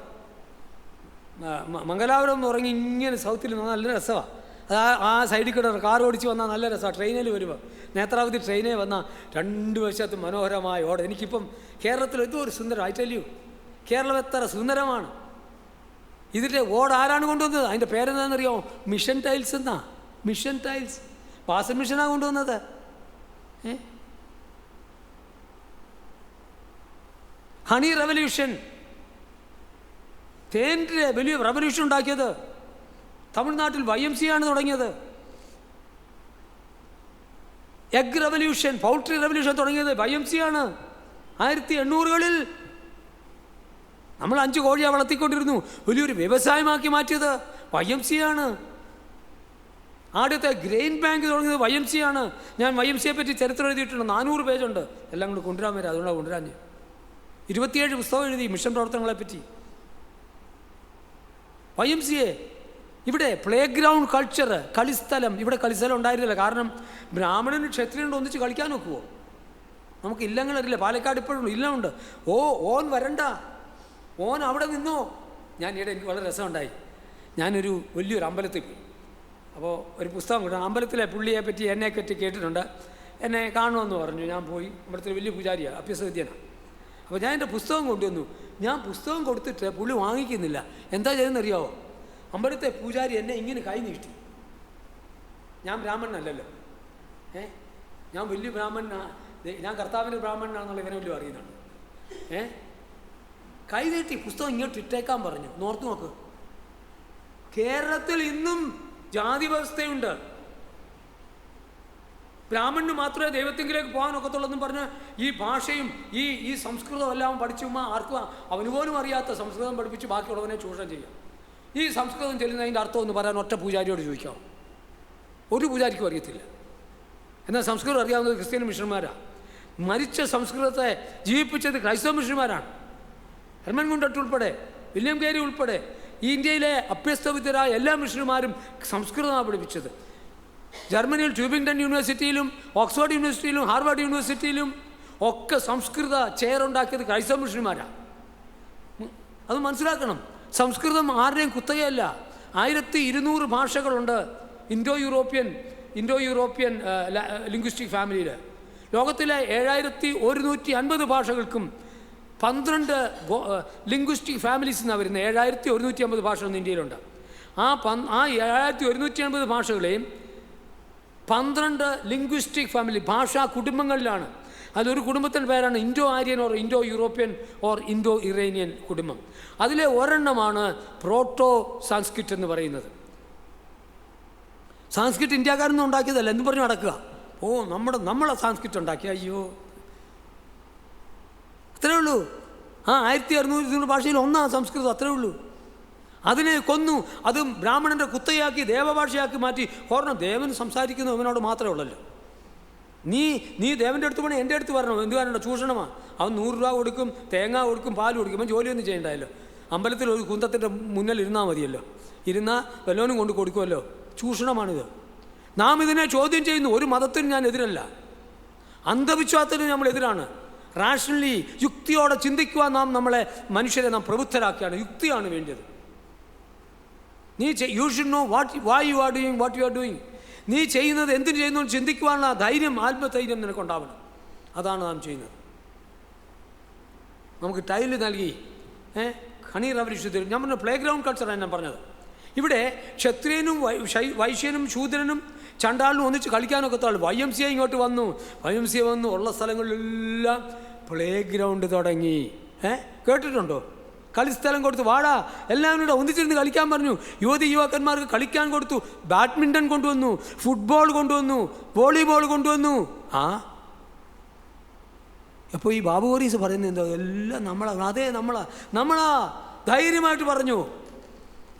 മംഗലാപുരം ഇറങ്ങി ഇങ്ങനെ സൗത്തിൽ നല്ല രസമാണ്. ആ സൈഡിൽ കൂടെ കാർ ഓടിച്ച് വന്നാൽ നല്ല രസമാണ്. ട്രെയിനിൽ വരുമ്പോൾ നേത്രാവതി ട്രെയിനേ വന്നാൽ 2 വശത്തും മനോഹരമായ ഓട്. എനിക്കിപ്പം കേരളത്തിൽ എന്തോ ഒരു സുന്ദരം, ഐ ടെൽ യു, കേരളം എത്ര സുന്ദരമാണ്. ഇതിൻ്റെ ഓട് ആരാണ് കൊണ്ടുവന്നത്? അതിൻ്റെ പേരെന്താണെന്നറിയാമോ? മിഷൻ ടൈൽസ് എന്നാ. Mission tiles. ബാസൽ മിഷനാണ് കൊണ്ടുവന്നത്. ഹണി റെവല്യൂഷൻ, തേൻ്റെ വലിയ റെവല്യൂഷൻ ഉണ്ടാക്കിയത് തമിഴ്നാട്ടിൽ YMC ആണ് തുടങ്ങിയത്. എഗ് റെവല്യൂഷൻ, പൗൾട്രി റെവല്യൂഷൻ തുടങ്ങിയത് YMC ആണ്. 1800-കളിൽ നമ്മൾ 5 കോഴിയെ വളർത്തിക്കൊണ്ടിരുന്നു, വലിയൊരു വ്യവസായമാക്കി മാറ്റിയത് YMC ആണ്. ആദ്യത്തെ ഗ്രെയിൻ ബാങ്ക് തുടങ്ങിയത് YMC ആണ്. ഞാൻ YMCയെ പറ്റി ചരിത്രം എഴുതിയിട്ടുണ്ട്, 400 പേജുണ്ട്. എല്ലാം കൂടെ കൊണ്ടുവരാൻ വരാം, അതുകൊണ്ടാണ് കൊണ്ടുവരാൻ. 27 പുസ്തകം എഴുതി മിഷൻ പ്രവർത്തനങ്ങളെപ്പറ്റി. YMCA ഇവിടെ പ്ലേ ഗ്രൗണ്ട് കൾച്ചർ, കളിസ്ഥലം. ഇവിടെ കളിസ്ഥലം ഉണ്ടായിരുന്നില്ല, കാരണം ബ്രാഹ്മണനും ക്ഷത്രിയനും ഒന്നിച്ച് കളിക്കാൻ നോക്കുമോ? നമുക്ക് ഇല്ലങ്ങളറിയില്ല. പാലക്കാട് ഇപ്പോഴും ഇല്ലമുണ്ട്. ഓൻ വരണ്ട, ഓൻ അവിടെ നിന്നോ. എനിക്ക് വളരെ രസമുണ്ടായി. ഞാനൊരു വലിയൊരു അമ്പലത്തിൽ പോയി. അപ്പോൾ ഒരു പുസ്തകം കിട്ടും. അമ്പലത്തിലെ പുള്ളിയെ പറ്റി എന്നെപ്പറ്റി കേട്ടിട്ടുണ്ട്. എന്നെ കാണുമെന്ന് പറഞ്ഞു. ഞാൻ പോയി. അമ്പലത്തിൽ വലിയ പൂജാരിയാണ്, അഭ്യസവിദ്യനാണ്. അപ്പോൾ ഞാൻ എൻ്റെ പുസ്തകം കൊണ്ടുവന്നു. ഞാൻ പുസ്തകം കൊടുത്തിട്ട് പുള്ളി വാങ്ങിക്കുന്നില്ല. എന്താ ചെയ്തെന്നറിയാവോ? അമ്പലത്തെ പൂജാരി എന്നെ ഇങ്ങനെ കൈ നീട്ടി. ഞാൻ ബ്രാഹ്മണനല്ലല്ലോ, ഞാൻ വലിയ ബ്രാഹ്മണനാ, ഞാൻ കർത്താവിൻ്റെ ബ്രാഹ്മണനാണെന്നുള്ള ഇവനെ വലിയ അറിയുന്നുണ്ട്. കൈ നീട്ടി പുസ്തകം ഇങ്ങോട്ട് ഇട്ടേക്കാൻ പറഞ്ഞു. നോർത്ത് നോക്ക്, കേരളത്തിൽ ഇന്നും ജാതി വ്യവസ്ഥയുണ്ട്. ബ്രാഹ്മണന് മാത്രമേ ദൈവത്തിങ്കിലേക്ക് പോകാനൊക്കത്തുള്ളെന്നും പറഞ്ഞ് ഈ ഭാഷയും ഈ സംസ്കൃതം എല്ലാം പഠിച്ചുമ്പോൾ ആർക്കും അവന് പോലും അറിയാത്ത സംസ്കൃതം പഠിപ്പിച്ച് ബാക്കിയുള്ളവനെ ചൂഷണം ചെയ്യാം. ഈ സംസ്കൃതം ചെല്ലുന്നതിൻ്റെ അർത്ഥം എന്ന് പറയാൻ ഒറ്റ പൂജാരിയോട് ചോദിക്കാം. ഒരു പൂജാരിക്കും അറിയത്തില്ല. എന്നാൽ സംസ്കൃതം അറിയാവുന്നത് ക്രിസ്ത്യൻ മിഷന്മാരാണ്. മരിച്ച സംസ്കൃതത്തെ ജീവിപ്പിച്ചത് ക്രൈസ്തവ മിഷന്മാരാണ്. ഹെർമൻ ഗുണ്ടട്ട് ഉൾപ്പെടെ, വില്യം കേരി ഉൾപ്പെടെ ഈ ഇന്ത്യയിലെ അഭ്യസ്തവിദ്യരായ എല്ലാ മിഷന്മാരും സംസ്കൃതമാണ് പഠിപ്പിച്ചത്. ജർമ്മനിയിൽ ട്യൂബിംഗ്ടൺ യൂണിവേഴ്സിറ്റിയിലും ഓക്സ്ഫോർഡ് യൂണിവേഴ്സിറ്റിയിലും ഹാർവാർഡ് യൂണിവേഴ്സിറ്റിയിലും ഒക്കെ സംസ്കൃത ചെയറുണ്ടാക്കിയത് ക്രൈസ്തവ മിഷന്മാരാണ്. അത് മനസ്സിലാക്കണം. സംസ്കൃതം ആരുടെയും കുത്തകയല്ല. 1200 ഭാഷകളുണ്ട് ഇൻഡോ യൂറോപ്യൻ ലിംഗ്വിസ്റ്റിക് ഫാമിലിയിൽ. ലോകത്തിലെ 7150 ഭാഷകൾക്കും 12 ലിംഗ്വിസ്റ്റിക് ഫാമിലീസ് എന്നാണ് വരുന്നത്. 7150 ഭാഷകളൊന്നും ഇന്ത്യയിലുണ്ട്. ആ 7150 ഭാഷകളെയും 12 ലിംഗ്വിസ്റ്റിക് ഫാമിലി, ഭാഷാ കുടുംബങ്ങളിലാണ്. അതിലൊരു കുടുംബത്തിൻ്റെ പേരാണ് Indo Aryan or Indo European or Indo Iranian കുടുംബം. അതിലെ ഒരെണ്ണമാണ് പ്രോട്ടോ സാൻസ്ക്രിറ്റ് എന്ന് പറയുന്നത്. സാൻസ്ക്രിറ്റ് ഇന്ത്യക്കാരൊന്നും ഉണ്ടാക്കിയതല്ല എന്ന് പറഞ്ഞു നടക്കുക. നമ്മളെ സാൻസ്ക്രിറ്റ് ഉണ്ടാക്കി. അയ്യോ, അത്രേ ഉള്ളൂ. 1600 ഭാഷയിൽ ഒന്നാണ് സംസ്കൃതം, അത്രേ ഉള്ളൂ. അതിനെ കൊന്നു, അതും ബ്രാഹ്മണൻ്റെ കുത്തയാക്കി ദേവഭാഷയാക്കി മാറ്റി. കാരണം ദേവൻ സംസാരിക്കുന്നത് അവനോട് മാത്രമേ ഉള്ളല്ലോ. നീ ദേവൻ്റെ അടുത്ത് പോകണം, എൻ്റെ അടുത്ത് വരണം. എന്ത് കാരണം? ചൂഷണമാണ്. അവൻ 100 രൂപ കൊടുക്കും, തേങ്ങ കൊടുക്കും, പാൽ കൊടുക്കും. അവൻ ജോലിയൊന്നും ചെയ്യണ്ടായല്ലോ. അമ്പലത്തിൽ ഒരു കുന്തത്തിൻ്റെ മുന്നിൽ ഇരുന്നാൽ മതിയല്ലോ. ഇരുന്നാൽ വല്ലവനും കൊണ്ട് കൊടുക്കുമല്ലോ. ചൂഷണമാണിത്. നാം ഇതിനെ ചോദ്യം ചെയ്യുന്നു. ഒരു മതത്തിനും ഞാൻ എതിരല്ല, അന്ധവിശ്വാസത്തിന് നമ്മൾ എതിരാണ്. റാഷണലി, യുക്തിയോടെ ചിന്തിക്കുവാൻ മനുഷ്യരെ നാം പ്രബുദ്ധരാക്കിയാണ്. യുക്തിയാണ് വേണ്ടത്. You should know why you are doing what you are doing. നീ ചെയ്യുന്നത് എന്തിനു ചെയ്യുന്നു ചിന്തിക്കുവാനുള്ള ധൈര്യം, ആത്മധൈര്യം നിനക്കുണ്ടാവണം. അതാണ് നാം ചെയ്യുന്നത്. നമുക്ക് ടൈല് നൽകി ഹണി റവല്യൂഷൻ. ഞാൻ പറഞ്ഞ പ്ലേ ഗ്രൗണ്ട് കൾച്ചറാണ് ഞാൻ പറഞ്ഞത്. ഇവിടെ ക്ഷത്രിയനും വൈശ്യനും ശൂദ്രനും ചണ്ടാളിനും ഒന്നിച്ച് കളിക്കാനൊക്കെ താള്. YMCA ഇങ്ങോട്ട് വന്നു. YMCA വന്നു, ഉള്ള സ്ഥലങ്ങളിലെല്ലാം പ്ലേ ഗ്രൗണ്ട് തുടങ്ങി. കേട്ടിട്ടുണ്ടോ? കളിസ്ഥലം കൊടുത്തു. വാടാ എല്ലാവരും കൂടെ ഒന്നിച്ചിരുന്ന് കളിക്കാൻ പറഞ്ഞു. യുവക്കന്മാർക്ക് കളിക്കാൻ കൊടുത്തു. ബാഡ്മിൻ്റൺ കൊണ്ടുവന്നു, ഫുട്ബോൾ കൊണ്ടുവന്നു, വോളിബോൾ കൊണ്ടുവന്നു. അപ്പോൾ ഈ ബാബു ഹോറീസ് പറയുന്നത് എന്തോ, എല്ലാം അതേ നമ്മളാ ധൈര്യമായിട്ട് പറഞ്ഞു.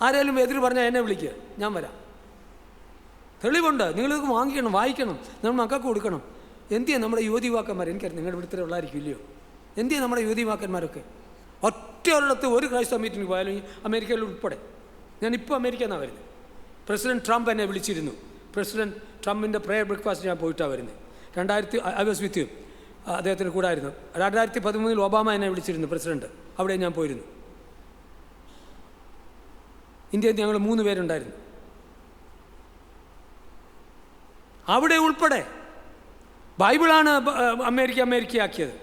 ആരെങ്കിലും എതിര് പറഞ്ഞാൽ എന്നെ വിളിക്കുക, ഞാൻ വരാം. തെളിവുണ്ട്. നിങ്ങളിതൊക്കെ വാങ്ങിക്കണം, വായിക്കണം, നമ്മൾ മക്കൾക്ക് കൊടുക്കണം. എന്തിയാ നമ്മുടെ യുവക്കന്മാർ? എനിക്കറിയാം നിങ്ങളുടെ ഇവിടുത്തെ ഉള്ളായിരിക്കും ഇല്ലയോ? എന്തിയാ നമ്മുടെ യുവക്കന്മാരൊക്കെ? ഒറ്റ ഒരിടത്ത് ഒരു ക്രൈസ്തവ മീറ്റിംഗ് പോയാലും അമേരിക്കയിൽ ഉൾപ്പെടെ. ഞാനിപ്പോൾ അമേരിക്കയിൽ നിന്നാണ് വരുന്നത്. പ്രസിഡന്റ് ട്രംപ് എന്നെ വിളിച്ചിരുന്നു. പ്രസിഡന്റ് ട്രംപിൻ്റെ പ്രെയർ ബ്രേക്ക്ഫാസ്റ്റ് ഞാൻ പോയിട്ടാണ് വരുന്നത്. I was with you. അദ്ദേഹത്തിന് കൂടായിരുന്നു. 2013 ഒബാമ എന്നെ വിളിച്ചിരുന്നു, പ്രസിഡന്റ്. അവിടെ ഞാൻ പോയിരുന്നു. ഇന്ത്യയിൽ ഞങ്ങൾ 3 പേരുണ്ടായിരുന്നു. അവിടെ ഉൾപ്പെടെ ബൈബിളാണ് അമേരിക്കയാക്കിയത്.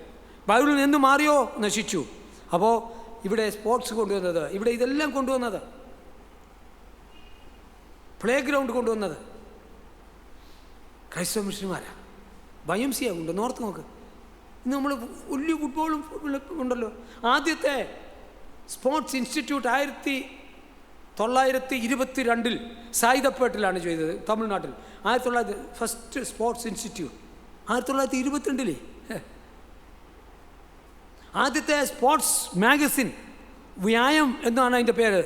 ബൈബിളിൽ നിന്ന് മാറിയോ? നശിച്ചു. അപ്പോൾ ഇവിടെ സ്പോർട്സ് കൊണ്ടുവന്നത്, ഇവിടെ ഇതെല്ലാം കൊണ്ടുവന്നത്, പ്ലേ ഗ്രൗണ്ട് കൊണ്ടുവന്നത് ക്രൈസ്തവ മിഷന്മാരാണ്. YMCA ഉണ്ട്, നോർത്ത് നോക്ക്. ഇന്ന് നമ്മൾ വലിയ ഫുട്ബോളും ഉണ്ടല്ലോ. ആദ്യത്തെ സ്പോർട്സ് ഇൻസ്റ്റിറ്റ്യൂട്ട് 1922 സായിദപ്പേട്ടിലാണ് ചെയ്തത്, തമിഴ്നാട്ടിൽ. 1900 ഫസ്റ്റ് സ്പോർട്സ് ഇൻസ്റ്റിറ്റ്യൂട്ട് 1922. ആദ്യത്തെ സ്പോർട്സ് മാഗസിൻ വ്യായം എന്നാണ് അതിൻ്റെ പേര്.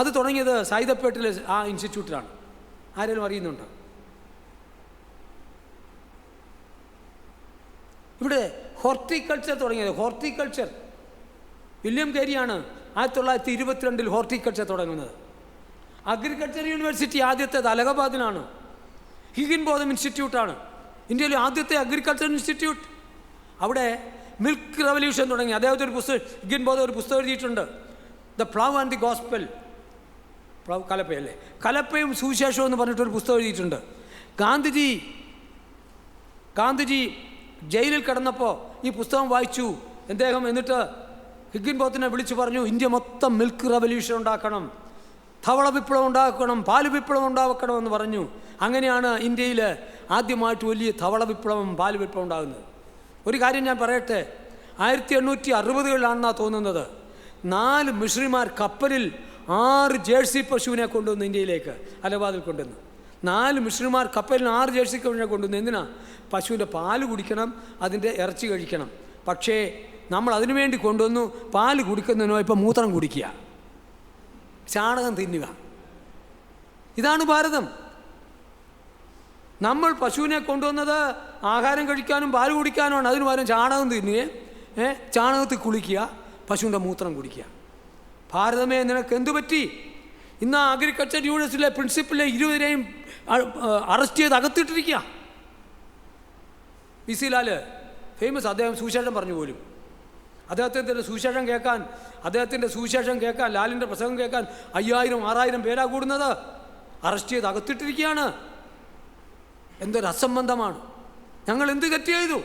അത് തുടങ്ങിയത് സായിദപ്പേട്ടിലെ ആ ഇൻസ്റ്റിറ്റ്യൂട്ടിലാണ്. ആരെങ്കിലും അറിയുന്നുണ്ടോ? ഇവിടെ ഹോർട്ടിക്കൾച്ചർ തുടങ്ങിയത്, ഹോർട്ടിക്കൾച്ചർ വില്യം കേരിയാണ് 1922 ഹോർട്ടിക്കൾച്ചർ തുടങ്ങുന്നത്. അഗ്രികൾച്ചർ യൂണിവേഴ്സിറ്റി ആദ്യത്തേത് അലഹബാദിലാണ്. ഹിഗിൻബോതം ഇൻസ്റ്റിറ്റ്യൂട്ടാണ് ഇന്ത്യയിലെ ആദ്യത്തെ അഗ്രികൾച്ചർ ഇൻസ്റ്റിറ്റ്യൂട്ട്. അവിടെ മിൽക്ക് റവല്യൂഷൻ തുടങ്ങി. അദ്ദേഹത്തെ ഒരു പുസ്തകം, ഹിഗിൻബോതം ഒരു പുസ്തകം എഴുതിയിട്ടുണ്ട്, the plough and the gospel. Plough കലപ്പയല്ലേ, കലപ്പയും സുവിശേഷവും എന്ന് പറഞ്ഞിട്ടൊരു പുസ്തകം എഴുതിയിട്ടുണ്ട്. ഗാന്ധിജി ജയിലിൽ കിടന്നപ്പോൾ ഈ പുസ്തകം വായിച്ചു അദ്ദേഹം. എന്നിട്ട് ഹിഗിൻബോത്തിനെ വിളിച്ചു പറഞ്ഞു, ഇന്ത്യ മൊത്തം മിൽക്ക് റവല്യൂഷൻ ഉണ്ടാക്കണം, ധവള വിപ്ലവം ഉണ്ടാക്കണം, പാല് വിപ്ലവം ഉണ്ടാക്കണമെന്ന് പറഞ്ഞു. അങ്ങനെയാണ് ഇന്ത്യയിൽ ആദ്യമായിട്ട് വലിയ ധവള വിപ്ലവം, പാല് വിപ്ലവം ഉണ്ടാകുന്നത്. ഒരു കാര്യം ഞാൻ പറയട്ടെ, 1860കളിലാണെന്നാണ് തോന്നുന്നത്, 4 മിഷണറിമാർ കപ്പലിൽ 6 ജേഴ്സി പശുവിനെ കൊണ്ടുവന്നു ഇന്ത്യയിലേക്ക്, അലഹബാദിൽ കൊണ്ടുവന്നു. 4 മിഷണറിമാർ കപ്പലിൽ 6 ജേഴ്സി പശുവിനെ കൊണ്ടുവന്നു. എന്തിനാ? പശുവിൻ്റെ പാല് കുടിക്കണം, അതിൻ്റെ ഇറച്ചി കഴിക്കണം. പക്ഷേ നമ്മൾ അതിനു വേണ്ടി കൊണ്ടുവന്നു, പാല് കുടിക്കുന്നതിനോ ഇപ്പം മൂത്രം കുടിക്കുക, ചാണകം തിന്നുക. ഇതാണ് ഭാരതം. നമ്മൾ പശുവിനെ കൊണ്ടുവന്നത് ആഹാരം കഴിക്കാനും പാല് കുടിക്കാനുമാണ്. അതിന് പകരം ചാണകം തിന്നുകയും ചാണകത്തിൽ കുളിക്കുക, പശുവിൻ്റെ മൂത്രം കുടിക്കുക. ഭാരതമേ, നിനക്ക് എന്തു പറ്റി? ഇന്ന് അഗ്രികൾച്ചർ യൂണിവേഴ്സിറ്റിയിലെ പ്രിൻസിപ്പലിനെ 20 അറസ്റ്റ് ചെയ്ത് അകത്തിട്ടിരിക്കുക. PC ലാൽ ഫേമസ്, അദ്ദേഹം സുവിശേഷം പറഞ്ഞു പോലും. അദ്ദേഹത്തിൻ്റെ സുവിശേഷം കേൾക്കാൻ ലാലിൻ്റെ പ്രസംഗം കേൾക്കാൻ 5000-6000 പേരാ കൂടുന്നത്. അറസ്റ്റ് ചെയ്ത് അകത്തിട്ടിരിക്കുകയാണ്. എന്തൊരു അസംബന്ധമാണ്! ഞങ്ങൾ എന്ത് തെറ്റ് ചെയ്തു?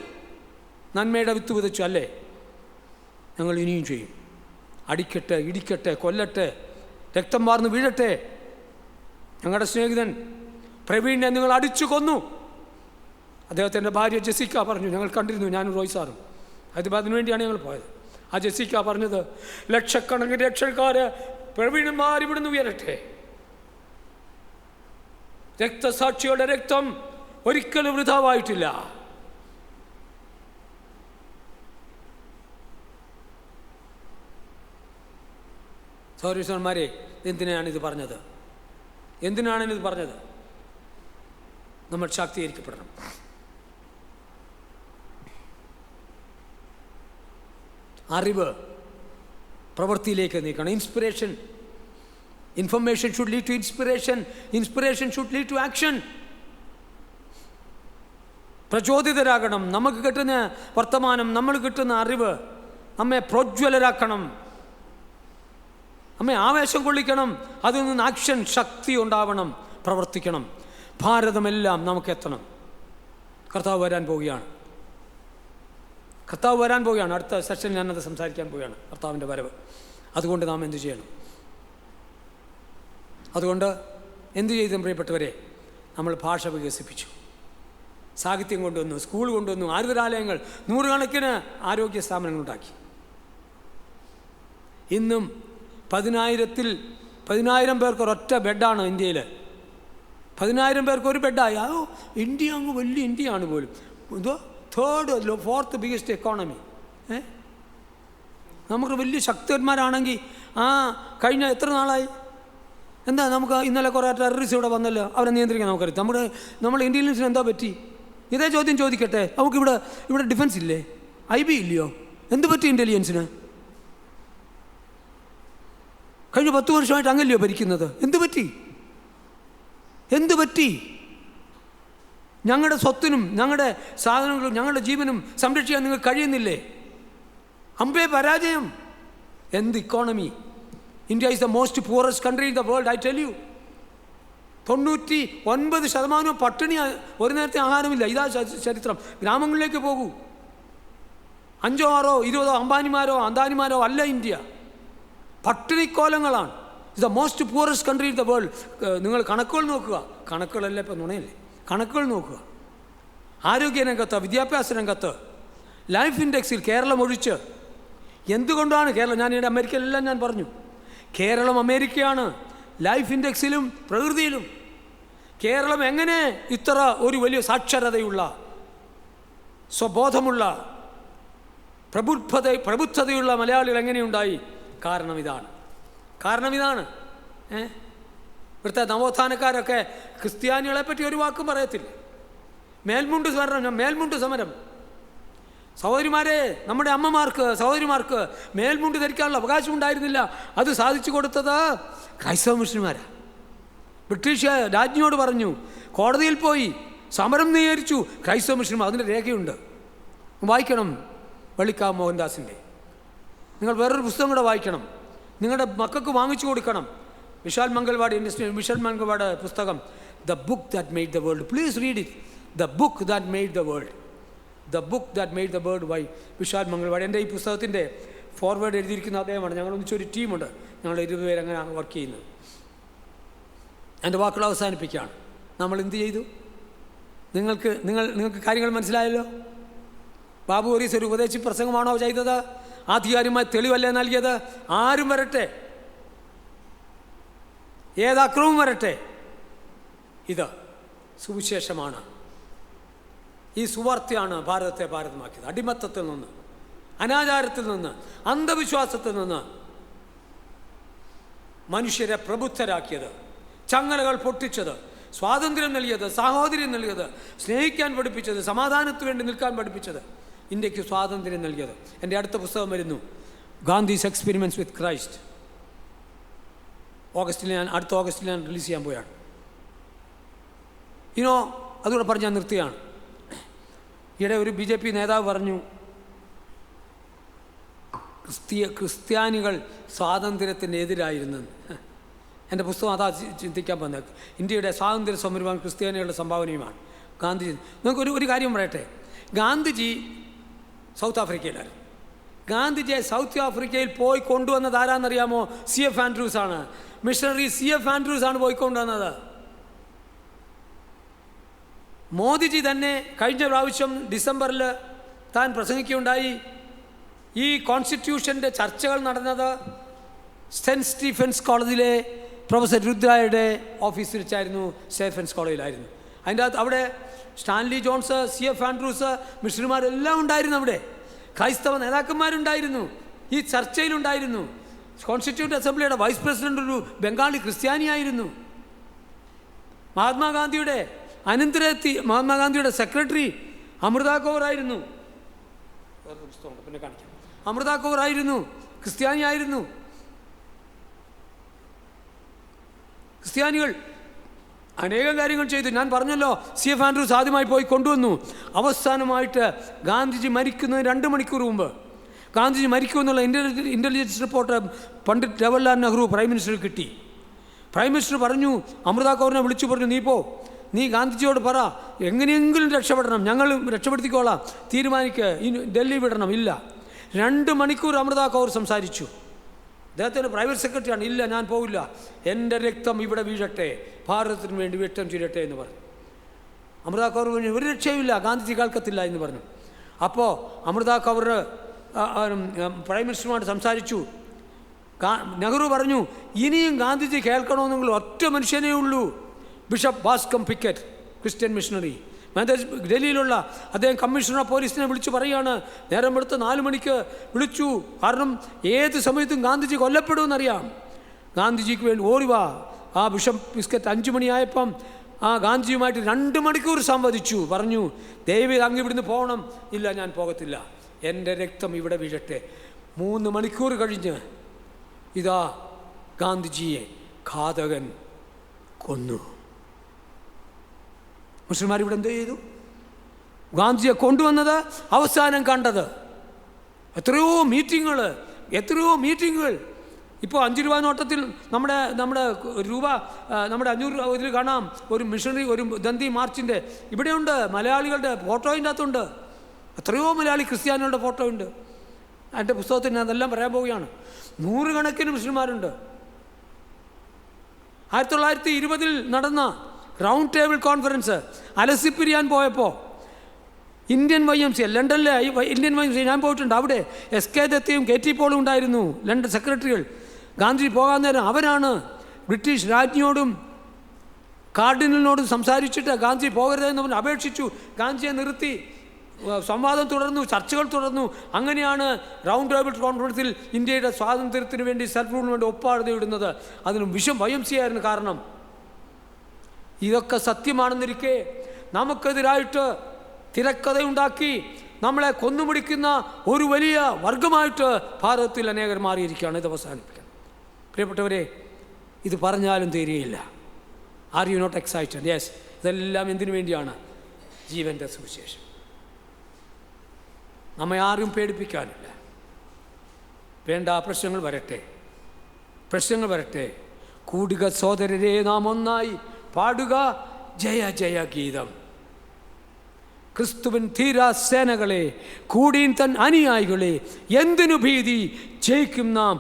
നന്മയുടെ വിത്ത് വിതച്ചു അല്ലേ? ഞങ്ങൾ ഇനിയും ചെയ്യും. അടിക്കട്ടെ, ഇടിക്കട്ടെ, കൊല്ലട്ടെ, രക്തം വാർന്ന് വീഴട്ടെ. ഞങ്ങളുടെ സ്നേഹിതൻ പ്രവീണിനെ നിങ്ങൾ അടിച്ചു കൊന്നു. അദ്ദേഹത്തിൻ്റെ ഭാര്യ ജെസിക്ക പറഞ്ഞു, ഞങ്ങൾ കണ്ടിരുന്നു, ഞാനും റോയ് സാറും. അതിന് വേണ്ടിയാണ് ഞങ്ങൾ പോയത്. ആ ജെസിക്ക പറഞ്ഞത്, ലക്ഷക്കണക്കിന് രക്ഷക്കാര് പ്രവീണന്മാർ ഇവിടുന്ന് ഉയരട്ടെ. രക്തസാക്ഷിയുടെ രക്തം ഒരിക്കലും വൃഥാവായിട്ടില്ല. സഹോദരന്മാരെ, എന്തിനാണിത് പറഞ്ഞത്? നമ്മൾ ശാക്തീകരിക്കപ്പെടണം. അറിവ് പ്രവൃത്തിയിലേക്ക് നീക്കണം. Information should lead to inspiration should lead to action. പ്രചോദിതരാകണം. നമുക്ക് കിട്ടുന്ന വർത്തമാനം, നമ്മൾ കിട്ടുന്ന അറിവ് നമ്മെ പ്രോജ്വലരാക്കണം, നമ്മെ ആവേശം കൊള്ളിക്കണം. അതിൽ നിന്ന് ആക്ഷൻ ശക്തി ഉണ്ടാവണം, പ്രവർത്തിക്കണം. ഭാരതമെല്ലാം നമുക്ക് എത്തണം. കർത്താവ് വരാൻ പോവുകയാണ്. അടുത്ത സെഷനിൽ ഞാനത് സംസാരിക്കാൻ പോവുകയാണ്, കർത്താവിൻ്റെ വരവ്. അതുകൊണ്ട് നാം എന്തു ചെയ്യണം? അതുകൊണ്ട് എന്തു ചെയ്തും പ്രിയപ്പെട്ടവരെ, നമ്മൾ ഭാഷ വികസിപ്പിച്ചു, സാഹിത്യം കൊണ്ടുവന്നു, സ്കൂൾ കൊണ്ടുവന്നു, ആതുരാലയങ്ങൾ, 100 കണക്കിന് ആരോഗ്യ സ്ഥാപനങ്ങളുണ്ടാക്കി. ഇന്നും 10,000 പേർക്ക് ഒരൊറ്റ ബെഡാണ് ഇന്ത്യയിൽ. 10,000 പേർക്ക് ഒരു ബെഡായി. ഇന്ത്യ അങ്ങ് വലിയ ഇന്ത്യയാണ് പോലും. എന്തോ 4th ബിഗസ്റ്റ് എക്കോണമി. നമുക്ക് വലിയ ശക്തന്മാരാണെങ്കിൽ കഴിഞ്ഞ എത്ര നാളായി? എന്താ നമുക്ക് ഇന്നലെ കുറേ ടെററിസ്റ്റ് ഇവിടെ വന്നല്ലോ, അവരെ നിയന്ത്രിക്കാൻ നമുക്കറിയാം. നമ്മുടെ ഇന്റലിജൻസിന് എന്താ പറ്റി? ഇതേ ചോദ്യം ചോദിക്കട്ടെ. നമുക്കിവിടെ ഡിഫൻസ് ഇല്ലേ? IB ഇല്ലയോ? എന്ത് പറ്റി ഇൻ്റലിജൻസിന്? കഴിഞ്ഞ 10 വർഷമായിട്ട് അങ്ങല്ലയോ ഭരിക്കുന്നത്? എന്ത് പറ്റി? ഞങ്ങളുടെ സ്വത്തിനും ഞങ്ങളുടെ സാധനങ്ങളും ഞങ്ങളുടെ ജീവനും സംരക്ഷിക്കാൻ നിങ്ങൾക്ക് കഴിയുന്നില്ലേ? അമ്പേ പരാജയം. എന്ത് economy! India is the most poorest country in the world. I tell you, 99% പട്ടിണി, ഒരു നേരത്തെ ആഹാരമില്ല. ഇതാ ചരിത്രം. ഗ്രാമങ്ങളിലേക്ക് പോകൂ. 5, 6, 20 അംബാനിമാരോ അന്താനിമാരോ അല്ല ഇന്ത്യ. പട്ടിണിക്കോലങ്ങളാണ്. Is the most poorest country in the world. നിങ്ങൾ കണക്കുകൾ നോക്കുക. കണക്കുകളല്ല ഇപ്പം നുണയല്ലേ? കണക്കുകൾ നോക്കുക. ആരോഗ്യ രംഗത്ത്, വിദ്യാഭ്യാസ രംഗത്ത്, ലൈഫ് ഇൻഡെക്സിൽ കേരളം ഒഴിച്ച്. എന്തുകൊണ്ടാണ് കേരളം? ഞാനിവിടെ അമേരിക്കയിലെല്ലാം ഞാൻ പറഞ്ഞു, കേരളം അമേരിക്കയാണ് ലൈഫ് ഇൻഡെക്സിലും പ്രകൃതിയിലും. കേരളം എങ്ങനെ ഇത്ര ഒരു വലിയ സാക്ഷരതയുള്ള, സ്വബോധമുള്ള, പ്രബുദ്ധതയുള്ള മലയാളികൾ എങ്ങനെയുണ്ടായി? കാരണം ഇതാണ്. ഇവിടുത്തെ നവോത്ഥാനക്കാരൊക്കെ ക്രിസ്ത്യാനികളെ പറ്റി ഒരു വാക്കും പറയത്തില്ല. മേൽമുണ്ട് സമരം. സഹോദരിമാരെ, നമ്മുടെ അമ്മമാർക്ക്, സഹോദരിമാർക്ക് മേൽമുണ്ട് ധരിക്കാനുള്ള അവകാശം ഉണ്ടായിരുന്നില്ല. അത് സാധിച്ചു കൊടുത്തത് ക്രൈസ്തവ മിഷണറിമാരാണ്. ബ്രിട്ടീഷ് രാജ്ഞിയോട് പറഞ്ഞു, കോടതിയിൽ പോയി സമരം നേരിച്ചു ക്രൈസ്തവ മിഷണറിമാർ. അതിൻ്റെ രേഖയുണ്ട്, വായിക്കണം. വള്ളിക്കാവ് മോഹൻദാസിൻ്റെ. നിങ്ങൾ വേറൊരു പുസ്തകം കൂടെ വായിക്കണം, നിങ്ങളുടെ മക്കൾക്ക് വാങ്ങിച്ചു കൊടുക്കണം. വിശാൽ മംഗൾവാട് പുസ്തകം, the book that made the world. Please read it. The book that made the world. The book that made the world by Vishal Mangalwadi. എൻ്റെ ഈ പുസ്തകത്തിൻ്റെ ഫോർവേഡ് എഴുതിയിരിക്കുന്ന അദ്ദേഹമാണ്. ഞങ്ങളൊന്നിച്ചൊരു ടീമുണ്ട്, ഞങ്ങൾ 20 പേര് അങ്ങനെ വർക്ക് ചെയ്യുന്നത്. എൻ്റെ വാക്കുകൾ അവസാനിപ്പിക്കുകയാണ്. നമ്മൾ എന്ത് ചെയ്തു? നിങ്ങൾക്ക് കാര്യങ്ങൾ മനസ്സിലായല്ലോ. ബാബു ഹരീസ് ഒരു ഉപദേശി പ്രസംഗമാണോ ചെയ്തത്? ആധികാരികമായി തെളിവല്ലേ നൽകിയത്? ആരും വരട്ടെ, ഏതക്രമവും വരട്ടെ, ഇത് സുവിശേഷമാണ്. ഈ സുവാർത്തയാണ് ഭാരതത്തെ ഭാരതമാക്കിയത്. അടിമത്തത്തിൽ നിന്ന്, അനാചാരത്തിൽ നിന്ന്, അന്ധവിശ്വാസത്തിൽ നിന്ന് മനുഷ്യരെ പ്രബുദ്ധരാക്കിയത്, ചങ്ങലകൾ പൊട്ടിച്ചത്, സ്വാതന്ത്ര്യം നൽകിയത്, സാഹോദര്യം നൽകിയത്, സ്നേഹിക്കാൻ പഠിപ്പിച്ചത്, സമാധാനത്തിന് വേണ്ടി നിൽക്കാൻ പഠിപ്പിച്ചത്, ഇന്ത്യക്ക് സ്വാതന്ത്ര്യം നൽകിയത്. എൻ്റെ അടുത്ത പുസ്തകം വരുന്നു, ഗാന്ധീസ് എക്സ്പെരിമെൻറ്റ്സ് വിത്ത് ക്രൈസ്റ്റ്. അടുത്ത ഓഗസ്റ്റിൽ ഞാൻ റിലീസ് ചെയ്യാൻ പോയാണ്. അതുകൂടെ പറഞ്ഞ് ഞാൻ നിർത്തുകയാണ്. ഈയിടെ ഒരു BJP നേതാവ് പറഞ്ഞു, ക്രിസ്ത്യാനികൾ സ്വാതന്ത്ര്യത്തിന് എതിരായിരുന്നെന്ന്. എൻ്റെ പുസ്തകം അതാ ചിന്തിക്കാൻ വന്നത്. ഇന്ത്യയുടെ സ്വാതന്ത്ര്യ സമരമാണ് ക്രിസ്ത്യാനികളുടെ സംഭാവനയുമാണ്. ഗാന്ധിജി, നിങ്ങൾക്ക് ഒരു കാര്യം പറയട്ടെ. ഗാന്ധിജി സൗത്ത് ആഫ്രിക്കയിലായിരുന്നു. ഗാന്ധിജിയെ സൗത്ത് ആഫ്രിക്കയിൽ പോയി കൊണ്ടുവന്നത് ആരാന്നറിയാമോ? CF ആൻഡ്രൂസ് ആണ്. മിഷണറി CF ആൻഡ്രൂസ് ആണ് പോയിക്കൊണ്ടുവന്നത്. മോദിജി തന്നെ കഴിഞ്ഞ പ്രാവശ്യം ഡിസംബറിൽ താൻ പ്രസംഗിക്കുകയുണ്ടായി. ഈ കോൺസ്റ്റിറ്റ്യൂഷൻ്റെ ചർച്ചകൾ നടന്നത് സെൻറ്റ് സ്റ്റീഫൻസ് കോളേജിലെ പ്രൊഫസർ രുദ്രയുടെ ഓഫീസിൽ വെച്ചായിരുന്നു. സ്റ്റീഫൻസ് കോളേജിലായിരുന്നു. അതിൻ്റെ അകത്ത് അവിടെ സ്റ്റാൻലി ജോൺസ്, CF ആൻഡ്രൂസ്, മിഷണറിമാരെല്ലാം ഉണ്ടായിരുന്നു. അവിടെ ക്രൈസ്തവ നേതാക്കന്മാരുണ്ടായിരുന്നു, ഈ ചർച്ചയിലുണ്ടായിരുന്നു. കോൺസ്റ്റിറ്റ്യൂട്ട് അസംബ്ലിയുടെ വൈസ് പ്രസിഡന്റ് ഒരു ബംഗാളി ക്രിസ്ത്യാനിയായിരുന്നു. മഹാത്മാഗാന്ധിയുടെ സെക്രട്ടറി അമൃത കൗറായിരുന്നു. അമൃത കൗറായിരുന്നു, ക്രിസ്ത്യാനിയായിരുന്നു. ക്രിസ്ത്യാനികൾ അനേകം കാര്യങ്ങൾ ചെയ്തു. ഞാൻ പറഞ്ഞല്ലോ, CF ആൻഡ്രൂസ് ആദ്യമായി പോയി കൊണ്ടുവന്നു. അവസാനമായിട്ട് ഗാന്ധിജി മരിക്കുന്നതിന് 2 മണിക്കൂർ മുമ്പ്, ഗാന്ധിജി മരിക്കുമെന്നുള്ള intelligence report Pandit Jawaharlal Nehru prime minister കിട്ടി. പ്രൈം മിനിസ്റ്റർ പറഞ്ഞു, അമൃത കൗറിനെ വിളിച്ചു പറഞ്ഞു, നീ ഗാന്ധിജിയോട് പറ, എങ്ങനെയെങ്കിലും രക്ഷപ്പെടണം, ഞങ്ങൾ രക്ഷപ്പെടുത്തിക്കോളാം, ഡൽഹി വിടണം. ഇല്ല, 2 മണിക്കൂർ അമൃത കൗർ സംസാരിച്ചു. അദ്ദേഹത്തിൻ്റെ പ്രൈവറ്റ് സെക്രട്ടറിയാണ്. ഇല്ല, ഞാൻ പോവില്ല, എൻ്റെ രക്തം ഇവിടെ വീഴട്ടെ, ഭാരതത്തിന് വേണ്ടി രക്തം ചീരട്ടെ എന്ന് പറഞ്ഞു. അമൃത കൗർ പറഞ്ഞു, ഒരു രക്ഷയുമില്ല, ഗാന്ധിജി കേൾക്കത്തില്ല എന്ന് പറഞ്ഞു. അപ്പോൾ അമൃത കൗർ പ്രൈം മിനിസ്റ്ററുമായിട്ട് സംസാരിച്ചു. നെഹ്റു പറഞ്ഞു, ഇനിയും ഗാന്ധിജി കേൾക്കണമെന്നെങ്കിൽ ഒറ്റ മനുഷ്യനേ ഉള്ളൂ, ബിഷപ്പ് ബാസ്കം പിക്കറ്റ്, ക്രിസ്ത്യൻ മിഷണറി. ഡൽഹിയിലുള്ള അദ്ദേഹം കമ്മീഷണർ പോലീസിനെ വിളിച്ചു പറയുകയാണ്, നേരം എടുത്ത് 4 മണിക്ക് വിളിച്ചു, കാരണം ഏത് സമയത്തും ഗാന്ധിജി കൊല്ലപ്പെടുമെന്നറിയാം. ഗാന്ധിജിക്ക് വേണ്ടി ഓടിവാ. ആ ബിഷപ്പ് പിസ്കറ്റ് 5 മണിയായപ്പം ആ ഗാന്ധിജിയുമായിട്ട് 2 മണിക്കൂർ സംവദിച്ചു. പറഞ്ഞു, ദയവേത് അങ്ങ് ഇവിടുന്ന് പോകണം. ഇല്ല, ഞാൻ പോകത്തില്ല, എൻ്റെ രക്തം ഇവിടെ വീഴട്ടെ. 3 മണിക്കൂർ കഴിഞ്ഞ് ഇതാ ഗാന്ധിജിയെ ഘാതകൻ കൊന്നു. മുസ്ലിംമാർ ഇവിടെ എന്ത് ചെയ്തു? ഗാന്ധിജിയെ കൊണ്ടുവന്നത്, അവസാനം കണ്ടത് എത്രയോ മീറ്റിങ്ങുകൾ. ഇപ്പോൾ 5 രൂപ നോട്ടത്തിൽ നമ്മുടെ രൂപ, നമ്മുടെ 500 രൂപ ഇതിൽ കാണാം ഒരു മിഷണറി, ഒരു ദന്തി മാർച്ചിൻ്റെ. ഇവിടെയുണ്ട്, മലയാളികളുടെ ഫോട്ടോയിൻ്റെ അകത്തുണ്ട്. എത്രയോ മലയാളി ക്രിസ്ത്യാനികളുടെ ഫോട്ടോ ഉണ്ട്. എൻ്റെ പുസ്തകത്തിൽ ഞാൻ അതെല്ലാം പറയാൻ പോവുകയാണ്. 100 കണക്കിന് മുസ്ലിംമാരുണ്ട്. 1920 നടന്ന റൗണ്ട് ടേബിൾ കോൺഫറൻസ് അലസിപ്പിരിയാൻ പോയപ്പോൾ ഇന്ത്യൻ YMCA, ലണ്ടനിലെ ഇന്ത്യൻ YMCA ഞാൻ പോയിട്ടുണ്ട്. അവിടെ SK ദത്തയും KT പോളും ഉണ്ടായിരുന്നു, ലണ്ടൻ സെക്രട്ടറികൾ. ഗാന്ധി പോകാൻ നേരം അവരാണ് ബ്രിട്ടീഷ് രാജ്ഞിയോടും കാർഡിനലിനോടും സംസാരിച്ചിട്ട് ഗാന്ധി പോകരുതെന്ന് പറഞ്ഞ് അപേക്ഷിച്ചു. ഗാന്ധിയെ നിർത്തി സംവാദം തുടർന്നു, ചർച്ചകൾ തുടർന്നു. അങ്ങനെയാണ് റൗണ്ട് ടേബിൾ കോൺഫറൻസിൽ ഇന്ത്യയുടെ സ്വാതന്ത്ര്യത്തിന് വേണ്ടി, സെൽഫ് റൂളിന് വേണ്ടി ഒപ്പാടുന്നത്. അതിനും YMCA ആയിരുന്നു കാരണം. ഇതൊക്കെ സത്യമാണെന്നിരിക്കെ നമുക്കെതിരായിട്ട് തിരക്കഥയുണ്ടാക്കി നമ്മളെ കൊന്നുപിടിക്കുന്ന ഒരു വലിയ വർഗമായിട്ട് ഭാരതത്തിൽ അനേകർ മാറിയിരിക്കുകയാണ്. ഇത് അവസാനിപ്പിക്കണം. പ്രിയപ്പെട്ടവരെ, ഇത് പറഞ്ഞാലും തീരെയില്ല. Are you not excited? Yes. ഇതെല്ലാം എന്തിനു വേണ്ടിയാണ്? ജീവൻ്റെ സുവിശേഷം. നമ്മെ ആരും പേടിപ്പിക്കാനില്ല. വേണ്ട, പ്രശ്നങ്ങൾ വരട്ടെ. കൂടുക സോദരരെ, നാം ഒന്നായി പാടുക ജയ ജയ ഗീതം. ക്രിസ്തുവിൻ ധീരസേനകളെ, കൂടിൻ തൻ അനുയായികളെ, എന്തിനു ഭീതി? ജയിക്കും നാം.